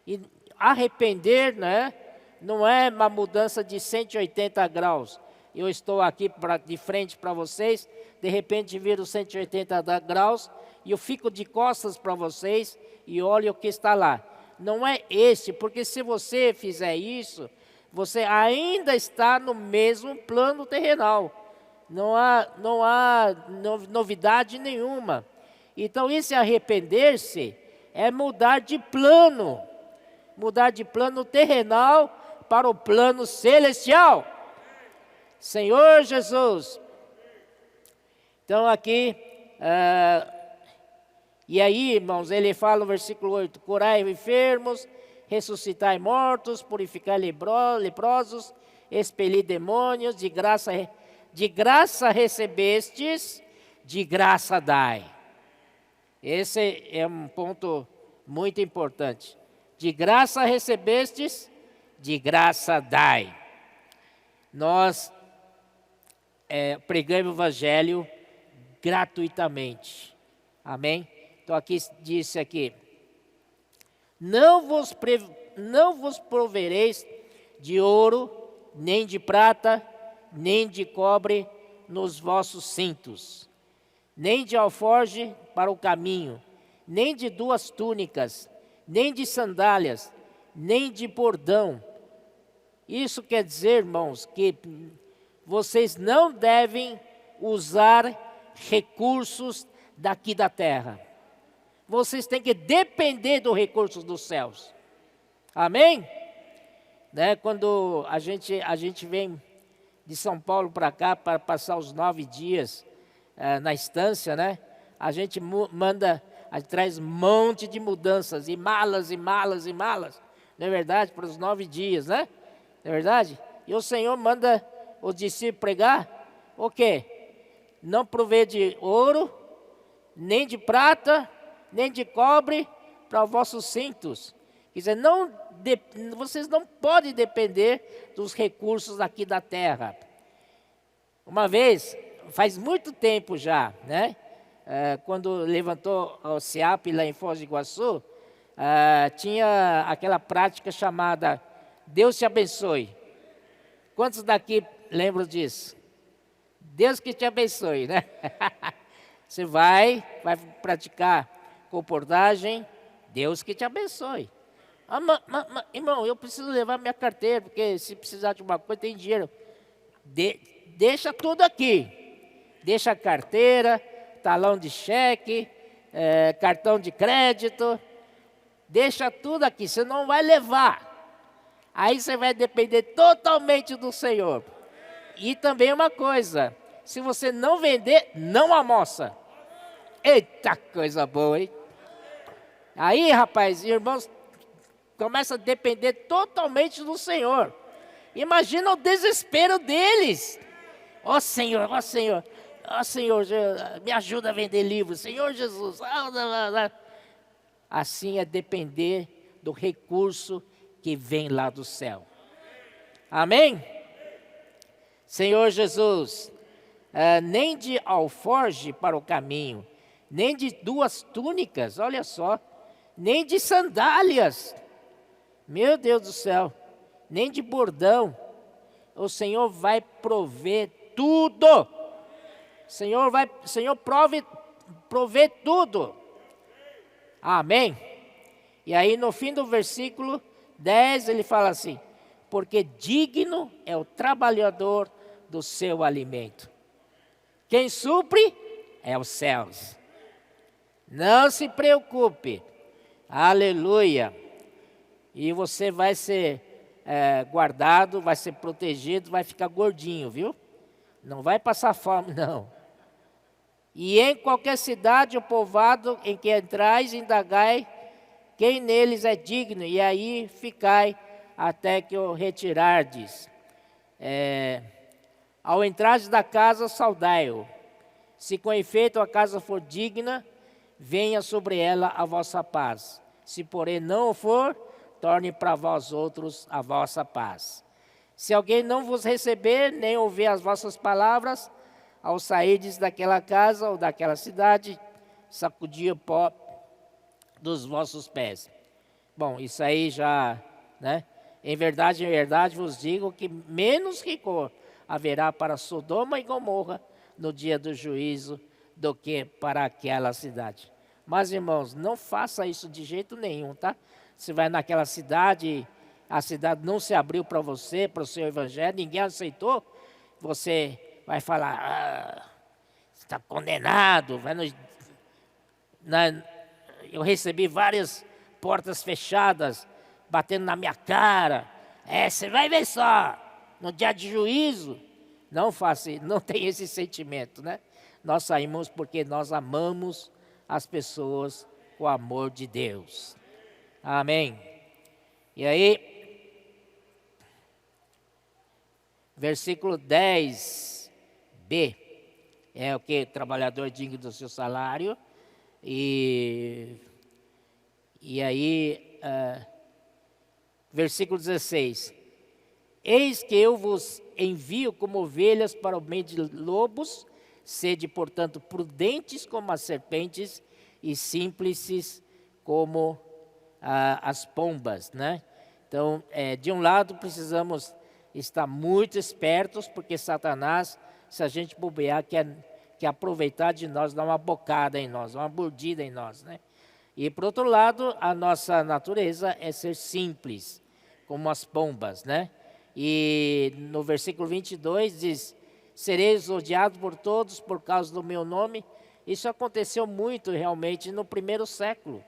A: E arrepender, né, não é uma mudança de 180 graus. Eu estou aqui de frente para vocês, de repente viro 180 graus e eu fico de costas para vocês e olho o que está lá. Não é esse, porque se você fizer isso, você ainda está no mesmo plano terrenal. Não há novidade nenhuma. Então, esse arrepender-se é mudar de plano terrenal para o plano celestial. Senhor Jesus. Então aqui, e aí, irmãos, ele fala no versículo 8: curai enfermos, ressuscitai mortos, purificai leprosos, expelir demônios, de graça recebestes, de graça dai. Esse é um ponto muito importante. De graça recebestes, de graça dai. Nós pregamos o evangelho gratuitamente. Amém? Então aqui disse aqui: não vos provereis de ouro, nem de prata, nem de cobre nos vossos cintos, nem de alforje para o caminho, nem de 2 túnicas, nem de sandálias, nem de bordão. Isso quer dizer, irmãos, que vocês não devem usar recursos daqui da terra. Vocês têm que depender dos recursos dos céus. Amém? Né? Quando a gente vem de São Paulo para cá para passar os 9 dias na estância, né? A gente traz um monte de mudanças, e malas, e malas, e malas. Não é verdade? Para os 9 dias, né? Não é verdade? E o Senhor manda os discípulos pregar o quê? Não prover de ouro, nem de prata, nem de cobre para os vossos cintos. Quer dizer, vocês não podem depender dos recursos aqui da terra. Uma vez, faz muito tempo já, né? Quando levantou o SEAP lá em Foz do Iguaçu, tinha aquela prática chamada Deus te abençoe. Quantos daqui lembram disso? Deus que te abençoe, né? Você vai praticar comportagem, Deus que te abençoe. Irmão, eu preciso levar minha carteira, porque se precisar de uma coisa, tem dinheiro. Deixa tudo aqui. Deixa a carteira, talão de cheque, cartão de crédito. Deixa tudo aqui, você não vai levar. Aí você vai depender totalmente do Senhor. E também uma coisa: se você não vender, não almoça. Eita, coisa boa, hein? Aí, rapaz, irmãos, começa a depender totalmente do Senhor. Imagina o desespero deles. Ó Senhor, ó Senhor, ó Senhor, me ajuda a vender livros, Senhor Jesus. Assim é depender do recurso que vem lá do céu. Amém? Senhor Jesus, nem de alforje para o caminho, nem de 2 túnicas, olha só, nem de sandálias, meu Deus do céu, nem de bordão. O Senhor vai prover tudo. Senhor prover tudo. Amém? E aí no fim do versículo 10 ele fala assim: porque digno é o trabalhador do seu alimento. Quem supre é os céus. Não se preocupe. Aleluia. E você vai ser guardado, vai ser protegido, vai ficar gordinho, viu? Não vai passar fome, não. E em qualquer cidade ou povoado em que entrais, indagai quem neles é digno, e aí ficai até que o retirardes. Ao entrardes da casa, saudai-o. Se com efeito a casa for digna, venha sobre ela a vossa paz. Se porém não o for, torne para vós outros a vossa paz. Se alguém não vos receber, nem ouvir as vossas palavras, ao sairdes daquela casa ou daquela cidade, sacudi o pó dos vossos pés. Bom, isso aí já, né? Em verdade, vos digo que menos rigor haverá para Sodoma e Gomorra no dia do juízo do que para aquela cidade. Mas, irmãos, não faça isso de jeito nenhum, tá? Você vai naquela cidade, a cidade não se abriu para você, para o seu evangelho, ninguém aceitou, você vai falar, você está condenado. Eu recebi várias portas fechadas, batendo na minha cara. Você vai ver só, no dia de juízo. Não faça, não tem esse sentimento, né? Nós saímos porque nós amamos as pessoas com o amor de Deus. Amém. E aí, versículo 10b, é o que? Trabalhador digno do seu salário. E aí, versículo 16. Eis que eu vos envio como ovelhas para o meio de lobos, sede, portanto, prudentes como as serpentes e simples como as pombas, né? Então, de um lado, precisamos estar muito espertos, porque Satanás, se a gente bobear, quer aproveitar de nós, dar uma bocada em nós, uma mordida em nós, né? E, por outro lado, a nossa natureza é ser simples, como as pombas, né? E no versículo 22 diz, sereis odiados por todos por causa do meu nome. Isso aconteceu muito realmente no primeiro século.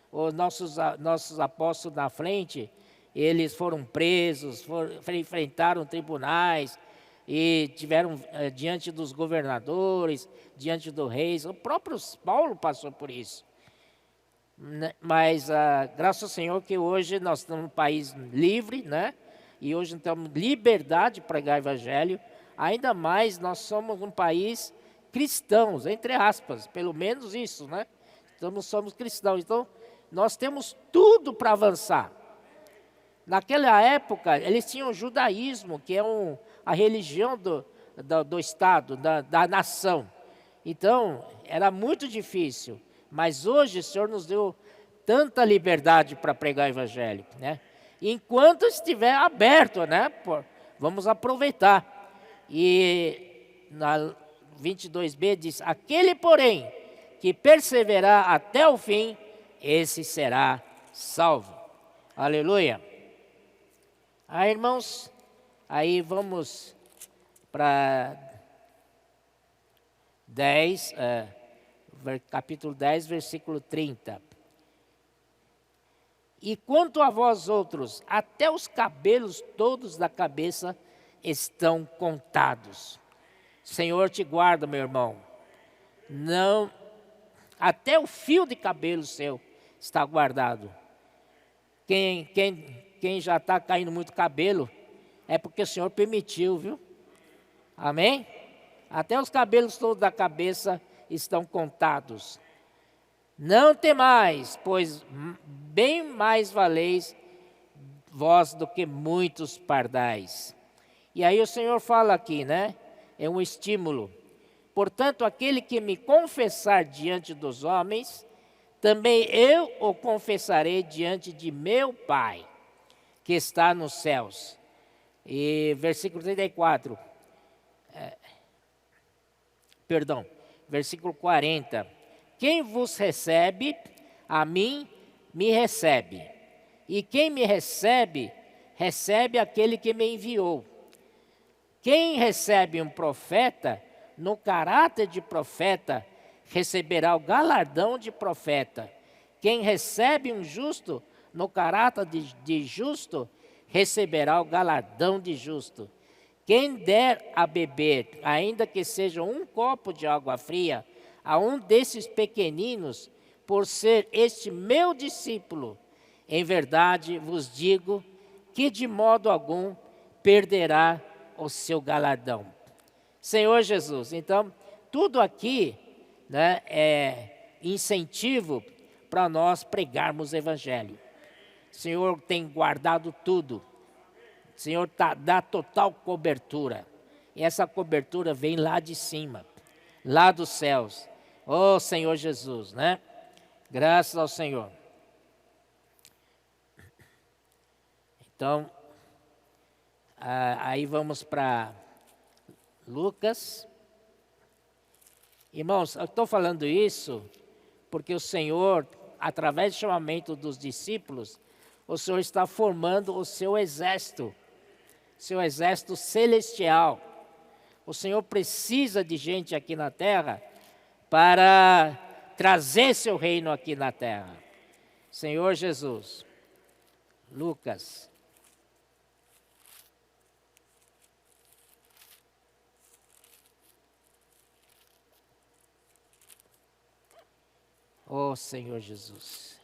A: Os nossos apóstolos na frente, eles foram presos, enfrentaram tribunais e tiveram diante dos governadores, diante dos reis. O próprio Paulo passou por isso. Mas graças ao Senhor que hoje nós estamos num país livre, né? E hoje temos liberdade para pregar o evangelho. Ainda mais nós somos um país cristãos, entre aspas, pelo menos isso, né? Somos cristãos, então nós temos tudo para avançar. Naquela época, eles tinham o judaísmo, que é a religião do Estado, da nação. Então, era muito difícil. Mas hoje o Senhor nos deu tanta liberdade para pregar o evangelho, né? Enquanto estiver aberto, né? Vamos aproveitar. E na 22b diz, aquele, porém, que perseverar até o fim, esse será salvo. Aleluia. Irmãos, aí vamos para 10, capítulo 10, versículo 30. E quanto a vós outros, até os cabelos todos da cabeça estão contados. Senhor te guarda, meu irmão. Não, até o fio de cabelo seu está guardado. Quem já está caindo muito cabelo, é porque o Senhor permitiu, viu? Amém? Até os cabelos todos da cabeça estão contados. Não temais, pois bem mais valeis vós do que muitos pardais. E aí o Senhor fala aqui, né? É um estímulo. Portanto, aquele que me confessar diante dos homens, também eu o confessarei diante de meu Pai, que está nos céus. E versículo 34. Versículo 40. Quem vos recebe, a mim me recebe. E quem me recebe, recebe aquele que me enviou. Quem recebe um profeta, no caráter de profeta, receberá o galardão de profeta. Quem recebe um justo, no caráter de justo, receberá o galardão de justo. Quem der a beber, ainda que seja um copo de água fria, a um desses pequeninos, por ser este meu discípulo, em verdade vos digo que de modo algum perderá o seu galardão. Senhor Jesus, então, tudo aqui, né, é incentivo para nós pregarmos o Evangelho. O Senhor tem guardado tudo. O Senhor dá total cobertura. E essa cobertura vem lá de cima, lá dos céus. Oh, Senhor Jesus, né? Graças ao Senhor. Então, aí vamos para Lucas. Irmãos, eu estou falando isso porque o Senhor, através do chamamento dos discípulos, o Senhor está formando o seu exército celestial. O Senhor precisa de gente aqui na terra para trazer seu reino aqui na terra. Senhor Jesus. Lucas. Oh, Senhor Jesus.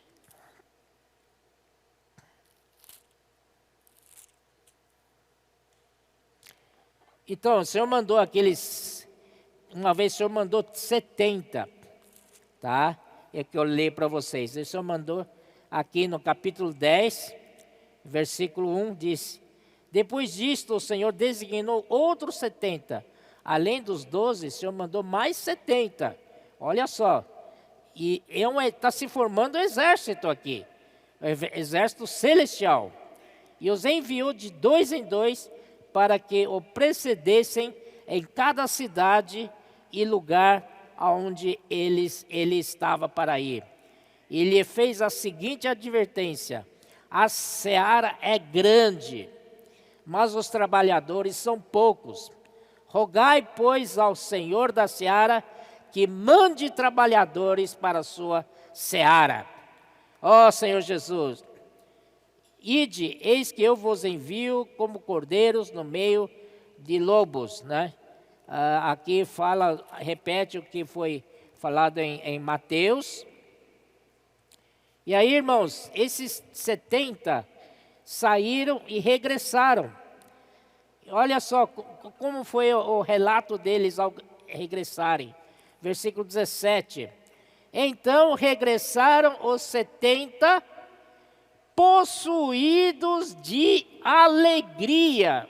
A: Então, o Senhor mandou uma vez o Senhor mandou 70, tá? É que eu leio para vocês. O Senhor mandou aqui no capítulo 10, versículo 1, diz: depois disto o Senhor designou outros 70, além dos 12, o Senhor mandou mais 70, olha só. E está se formando um exército aqui, exército celestial. E os enviou de 2 em 2 para que o precedessem em cada cidade e lugar aonde ele estava para ir. E lhe fez a seguinte advertência: a seara é grande, mas os trabalhadores são poucos. Rogai, pois, ao Senhor da seara que mande trabalhadores para a sua seara. Ó Senhor Jesus, ide, eis que eu vos envio como cordeiros no meio de lobos, né? Aqui repete o que foi falado em Mateus. E aí, irmãos, esses 70 saíram e regressaram. Olha só como foi o relato deles ao regressarem. Versículo 17. Então regressaram os 70 possuídos de alegria.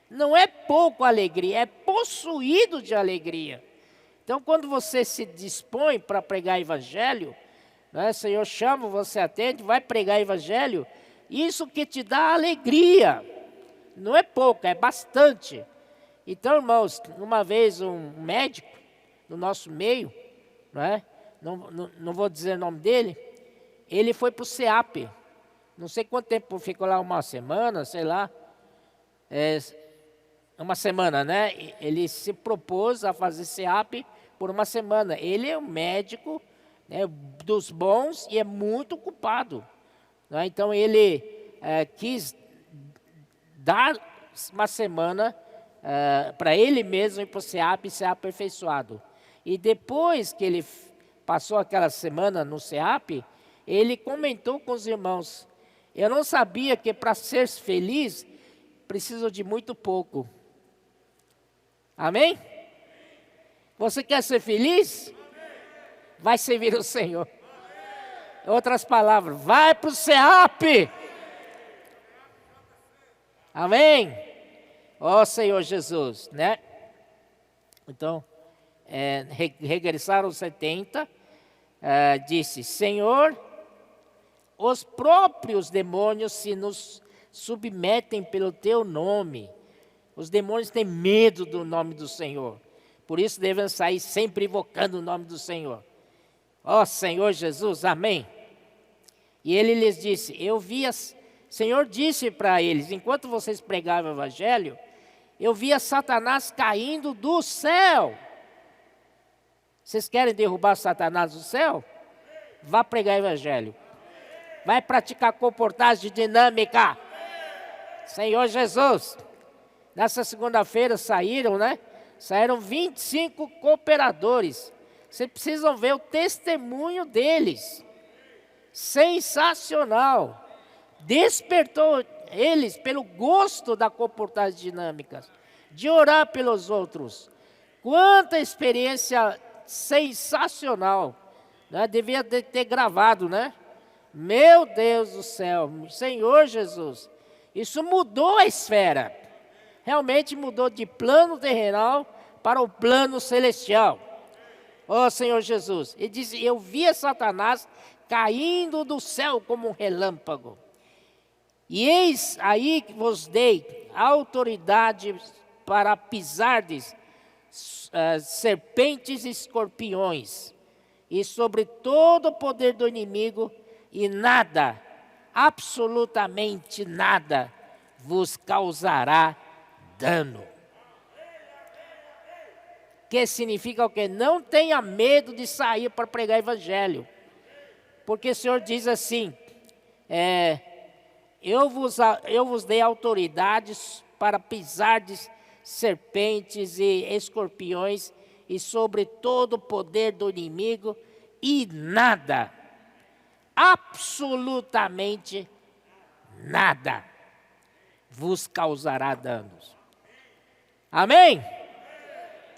A: Não é pouco alegria, é possuído de alegria. Então, quando você se dispõe para pregar evangelho, né, o Senhor chama, você atende, vai pregar evangelho, isso que te dá alegria. Não é pouco, é bastante. Então, irmãos, uma vez um médico no nosso meio, né, não vou dizer o nome dele, ele foi para o SEAP. Não sei quanto tempo ficou lá, uma semana, sei lá. Uma semana, né? Ele se propôs a fazer SEAP por uma semana. Ele é um médico, né, dos bons e é muito ocupado, né? Então ele quis dar uma semana para ele mesmo ir para o SEAP e ser aperfeiçoado. E depois que ele passou aquela semana no SEAP, ele comentou com os irmãos: eu não sabia que para ser feliz preciso de muito pouco. Amém? Você quer ser feliz? Vai servir o Senhor. Outras palavras, vai para o SEAP. Amém? Ó Senhor Jesus, né? Então, regressaram os 70, disse: Senhor, os próprios demônios se nos submetem pelo teu nome. Os demônios têm medo do nome do Senhor. Por isso devem sair sempre invocando o nome do Senhor. Ó Senhor Jesus, amém. E ele lhes disse: Senhor disse para eles, enquanto vocês pregavam o evangelho, eu via Satanás caindo do céu. Vocês querem derrubar Satanás do céu? Vá pregar o evangelho. vai praticar comportagem dinâmica. Senhor Jesus. Nessa segunda-feira saíram, né? Saíram 25 cooperadores. Vocês precisam ver o testemunho deles. Sensacional. Despertou eles pelo gosto da comportagem dinâmica, de orar pelos outros. Quanta experiência sensacional, né? Devia ter gravado, né? Meu Deus do céu, Senhor Jesus, isso mudou a esfera. Realmente mudou de plano terrenal para o plano celestial. Ó Senhor Jesus, ele diz, eu via Satanás caindo do céu como um relâmpago. E eis aí que vos dei autoridade para pisardes serpentes e escorpiões, e sobre todo o poder do inimigo, e nada, absolutamente nada, vos causará dano. Que significa o quê? Não tenha medo de sair para pregar evangelho. Porque o Senhor diz assim, eu vos dei autoridades para pisardes serpentes e escorpiões e sobre todo o poder do inimigo, e nada, absolutamente nada, vos causará danos. Amém?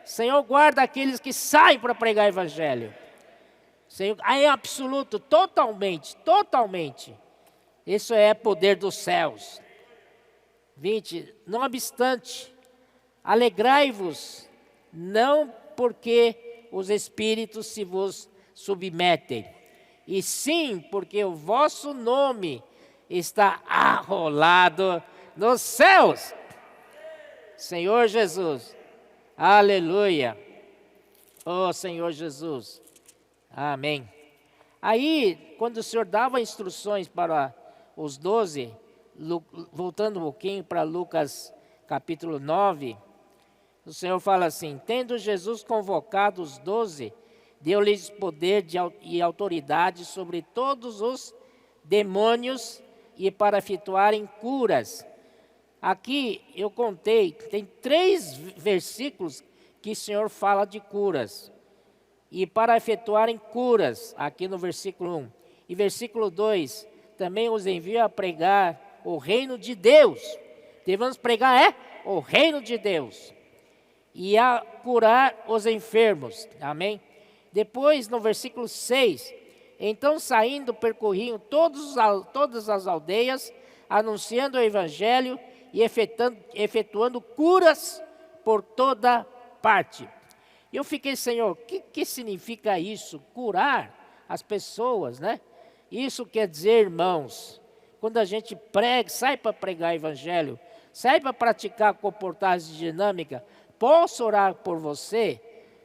A: Senhor, guarda aqueles que saem para pregar evangelho. Senhor, em absoluto, totalmente. Isso é poder dos céus. 20. Não obstante, alegrai-vos, não porque os espíritos se vos submetem, e sim porque o vosso nome está arrolado nos céus. Senhor Jesus. Aleluia. Oh Senhor Jesus. Amém. Aí, quando o Senhor dava instruções para os 12, voltando um pouquinho para Lucas capítulo 9, o Senhor fala assim, tendo Jesus convocado os 12, deu-lhes poder e autoridade sobre todos os demônios e para efetuarem curas. Aqui eu contei, tem 3 versículos que o Senhor fala de curas. E para efetuarem curas, aqui no versículo 1. E versículo 2, também os envio a pregar o reino de Deus. Devemos pregar o reino de Deus. E a curar os enfermos. Amém? Depois, no versículo 6, então saindo percorriam todas as aldeias, anunciando o evangelho e efetuando curas por toda parte. E eu fiquei, Senhor, o que significa isso? Curar as pessoas, né? Isso quer dizer, irmãos, quando a gente prega, sai para pregar evangelho, sai para praticar comportagem dinâmica, posso orar por você?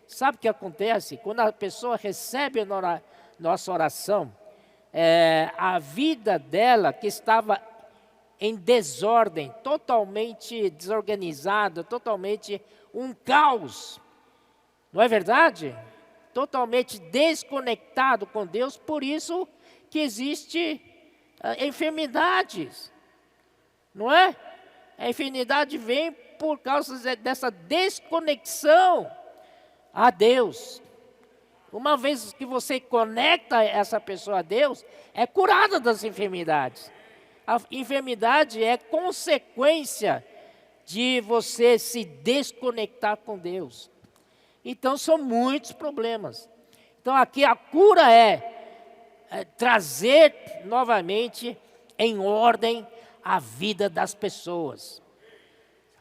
A: Sabe o que acontece? Quando a pessoa recebe a nossa oração, a vida dela que estava em desordem, totalmente desorganizada, totalmente um caos, não é verdade? Totalmente desconectado com Deus, por isso que existe enfermidades, não é? A enfermidade vem por causa dessa desconexão a Deus. Uma vez que você conecta essa pessoa a Deus, é curada das enfermidades. A enfermidade é consequência de você se desconectar com Deus. Então, são muitos problemas. Então, aqui a cura é trazer novamente em ordem a vida das pessoas.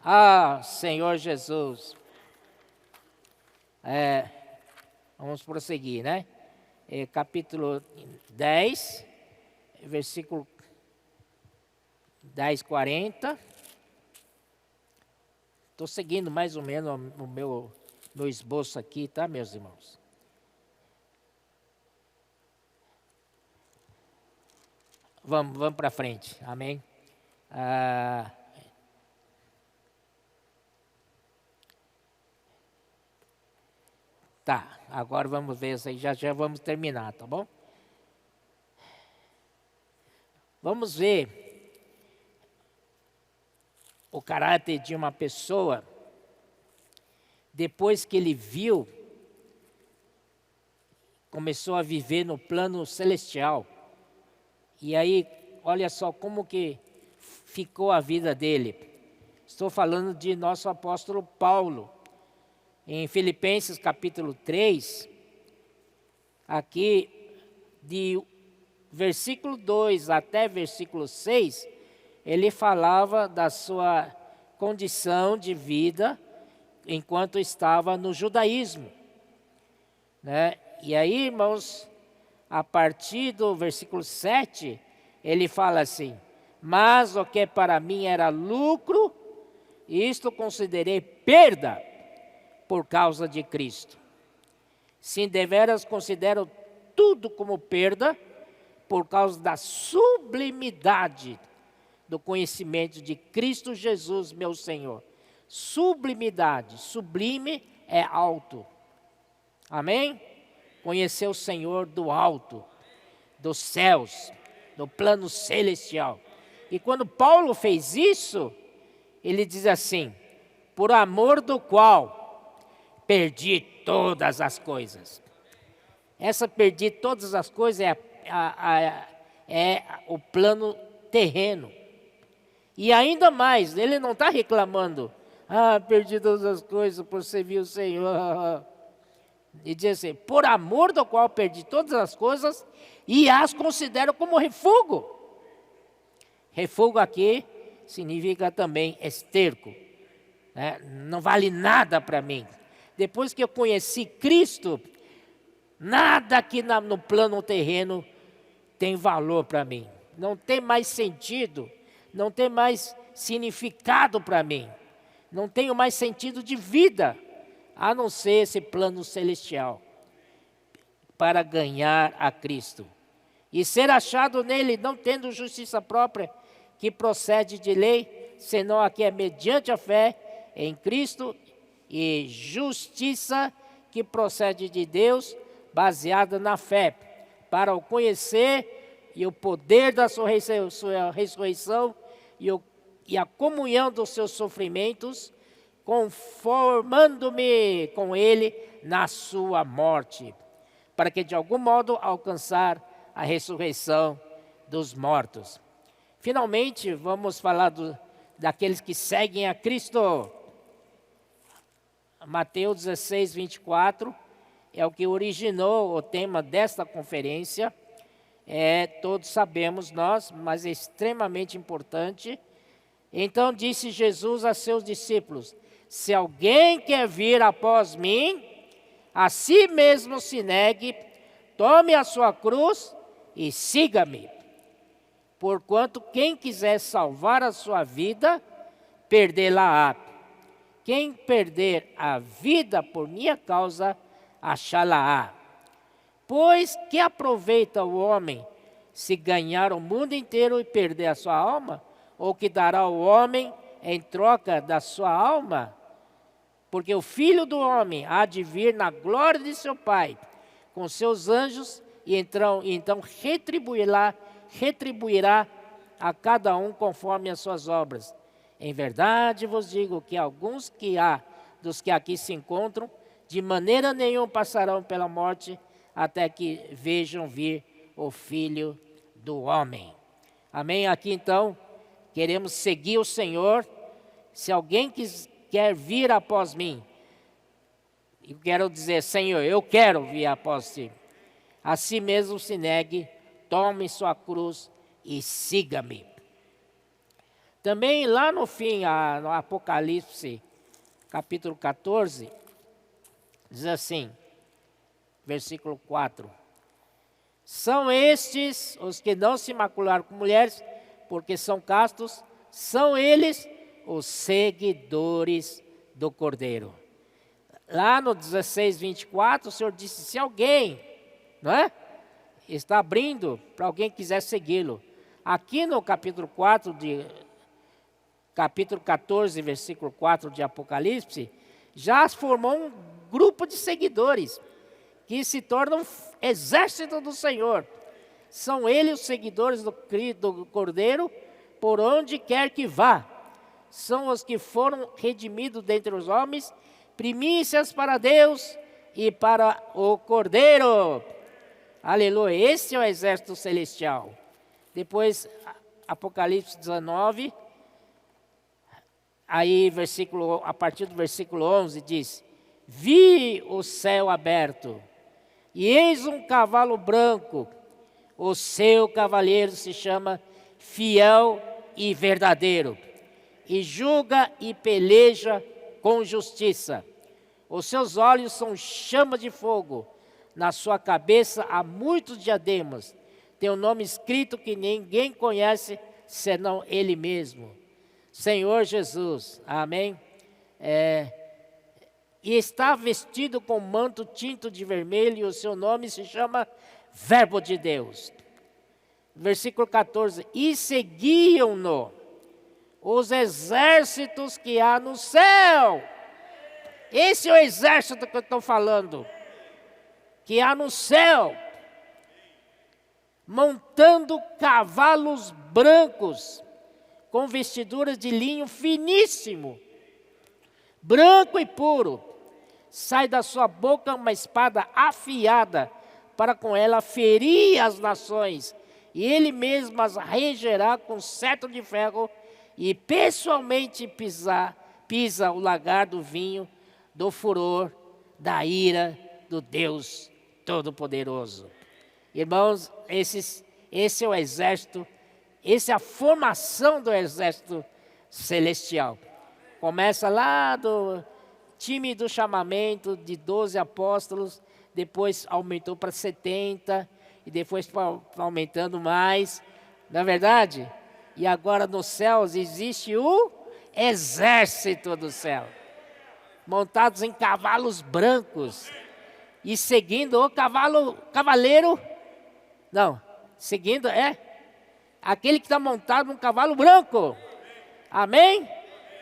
A: Ah, Senhor Jesus. Vamos prosseguir, né? Capítulo 10, versículo 10, 40. Estou seguindo mais ou menos o meu esboço aqui, tá, meus irmãos? Vamos para frente, amém? Tá, agora vamos ver isso aí, já vamos terminar, tá bom? Vamos ver o caráter de uma pessoa depois que ele viu, começou a viver no plano celestial. E aí, olha só como que ficou a vida dele. Estou falando de nosso apóstolo Paulo. Em Filipenses capítulo 3, aqui de versículo 2 até versículo 6, ele falava da sua condição de vida enquanto estava no judaísmo, né? E aí, irmãos, a partir do versículo 7, ele fala assim: mas o que para mim era lucro, isto considerei perda por causa de Cristo. Sim, deveras considero tudo como perda por causa da sublimidade do conhecimento de Cristo Jesus, meu Senhor. Sublimidade, sublime é alto. Amém? Conhecer o Senhor do alto, dos céus, do plano celestial. E quando Paulo fez isso, ele diz assim: por amor do qual perdi todas as coisas. Essa perdi todas as coisas é o plano terreno. E ainda mais, ele não está reclamando: perdi todas as coisas por servir o Senhor. E diz assim: por amor do qual perdi todas as coisas e as considero como refúgio. Refúgio aqui significa também esterco, né? Não vale nada para mim. Depois que eu conheci Cristo, nada aqui no plano terreno tem valor para mim. Não tem mais sentido, não tem mais significado para mim. Não tenho mais sentido de vida, a não ser esse plano celestial, para ganhar a Cristo. E ser achado nele, não tendo justiça própria, que procede de lei, senão a que é mediante a fé em Cristo, e justiça que procede de Deus, baseada na fé, para o conhecer e o poder da sua ressurreição e a comunhão dos seus sofrimentos, conformando-me com ele na sua morte, para que de algum modo alcançar a ressurreição dos mortos. Finalmente, vamos falar daqueles que seguem a Cristo. Mateus 16, 24, é o que originou o tema desta conferência. Todos sabemos nós, mas é extremamente importante. Então disse Jesus a seus discípulos: se alguém quer vir após mim, a si mesmo se negue, tome a sua cruz e siga-me. Porquanto quem quiser salvar a sua vida, perdê-la-á. Quem perder a vida por minha causa, achá-la-á. Pois que aproveita o homem se ganhar o mundo inteiro e perder a sua alma? Ou que dará o homem em troca da sua alma? Porque o Filho do Homem há de vir na glória de seu Pai, com seus anjos, e então retribuirá a cada um conforme as suas obras. Em verdade vos digo que alguns dos que aqui se encontram, de maneira nenhuma passarão pela morte, até que vejam vir o Filho do Homem. Amém? Aqui então, queremos seguir o Senhor. Se alguém quer vir após mim, eu quero dizer: Senhor, eu quero vir após ti. A si mesmo se negue, tome sua cruz e siga-me. Também lá no fim, no Apocalipse, capítulo 14, diz assim, versículo 4. São estes os que não se macularam com mulheres, porque são castos, são eles os seguidores do Cordeiro. Lá no 16, 24, o Senhor disse: se alguém, não é? Está abrindo para alguém que quiser segui-lo. Aqui no capítulo 14, versículo 4 de Apocalipse, já formou um grupo de seguidores que se tornam exército do Senhor. São eles os seguidores do Cordeiro, por onde quer que vá. São os que foram redimidos dentre os homens, primícias para Deus e para o Cordeiro. Aleluia, esse é o exército celestial. Depois, Apocalipse 19, aí a partir do versículo 11 diz: vi o céu aberto, e eis um cavalo branco, o seu cavaleiro se chama Fiel e Verdadeiro, e julga e peleja com justiça. Os seus olhos são chama de fogo, na sua cabeça há muitos diademas. Tem um nome escrito que ninguém conhece, senão Ele mesmo. Senhor Jesus, amém? E está vestido com manto tinto de vermelho, e o seu nome se chama Verbo de Deus. Versículo 14, e seguiam-no os exércitos que há no céu. Esse é o exército que eu estou falando, que há no céu, montando cavalos brancos, com vestiduras de linho finíssimo, branco e puro. Sai da sua boca uma espada afiada, para com ela ferir as nações, e ele mesmo as regerá com cetro de ferro, e pessoalmente pisa o lagar do vinho, do furor, da ira do Deus Todo-Poderoso. Irmãos, esse é o exército, essa é a formação do exército celestial. Começa lá do time do chamamento de 12 apóstolos, depois aumentou para 70, e depois aumentando mais, não é verdade? E agora nos céus existe o exército do céu, montados em cavalos brancos, e seguindo o cavaleiro, não, seguindo aquele que está montado num cavalo branco. Amém?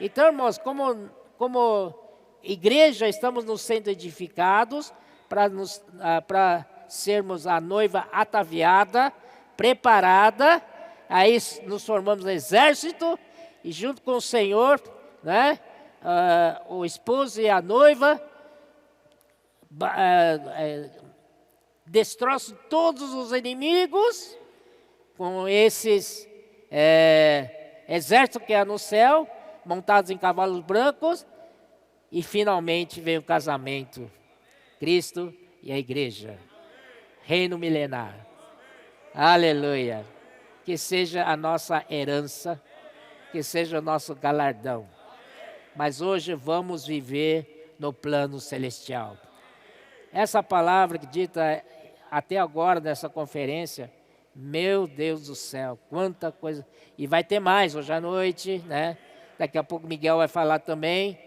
A: Então, irmãos, como igreja, estamos nos sendo edificados para sermos a noiva ataviada, preparada. Aí nos formamos exército, e junto com o Senhor, né, o esposo e a noiva, destroçam todos os inimigos com esses exércitos que há no céu, montados em cavalos brancos, e finalmente vem o casamento, Cristo e a igreja, reino milenar. Aleluia. Que seja a nossa herança, que seja o nosso galardão. Mas hoje vamos viver no plano celestial. Essa palavra que dita até agora nessa conferência, meu Deus do céu, quanta coisa. E vai ter mais hoje à noite, né? Daqui a pouco Miguel vai falar também.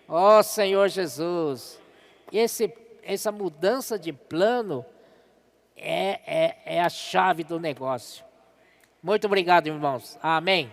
A: Ó Senhor Jesus, essa mudança de plano é a chave do negócio. Muito obrigado, irmãos. Amém.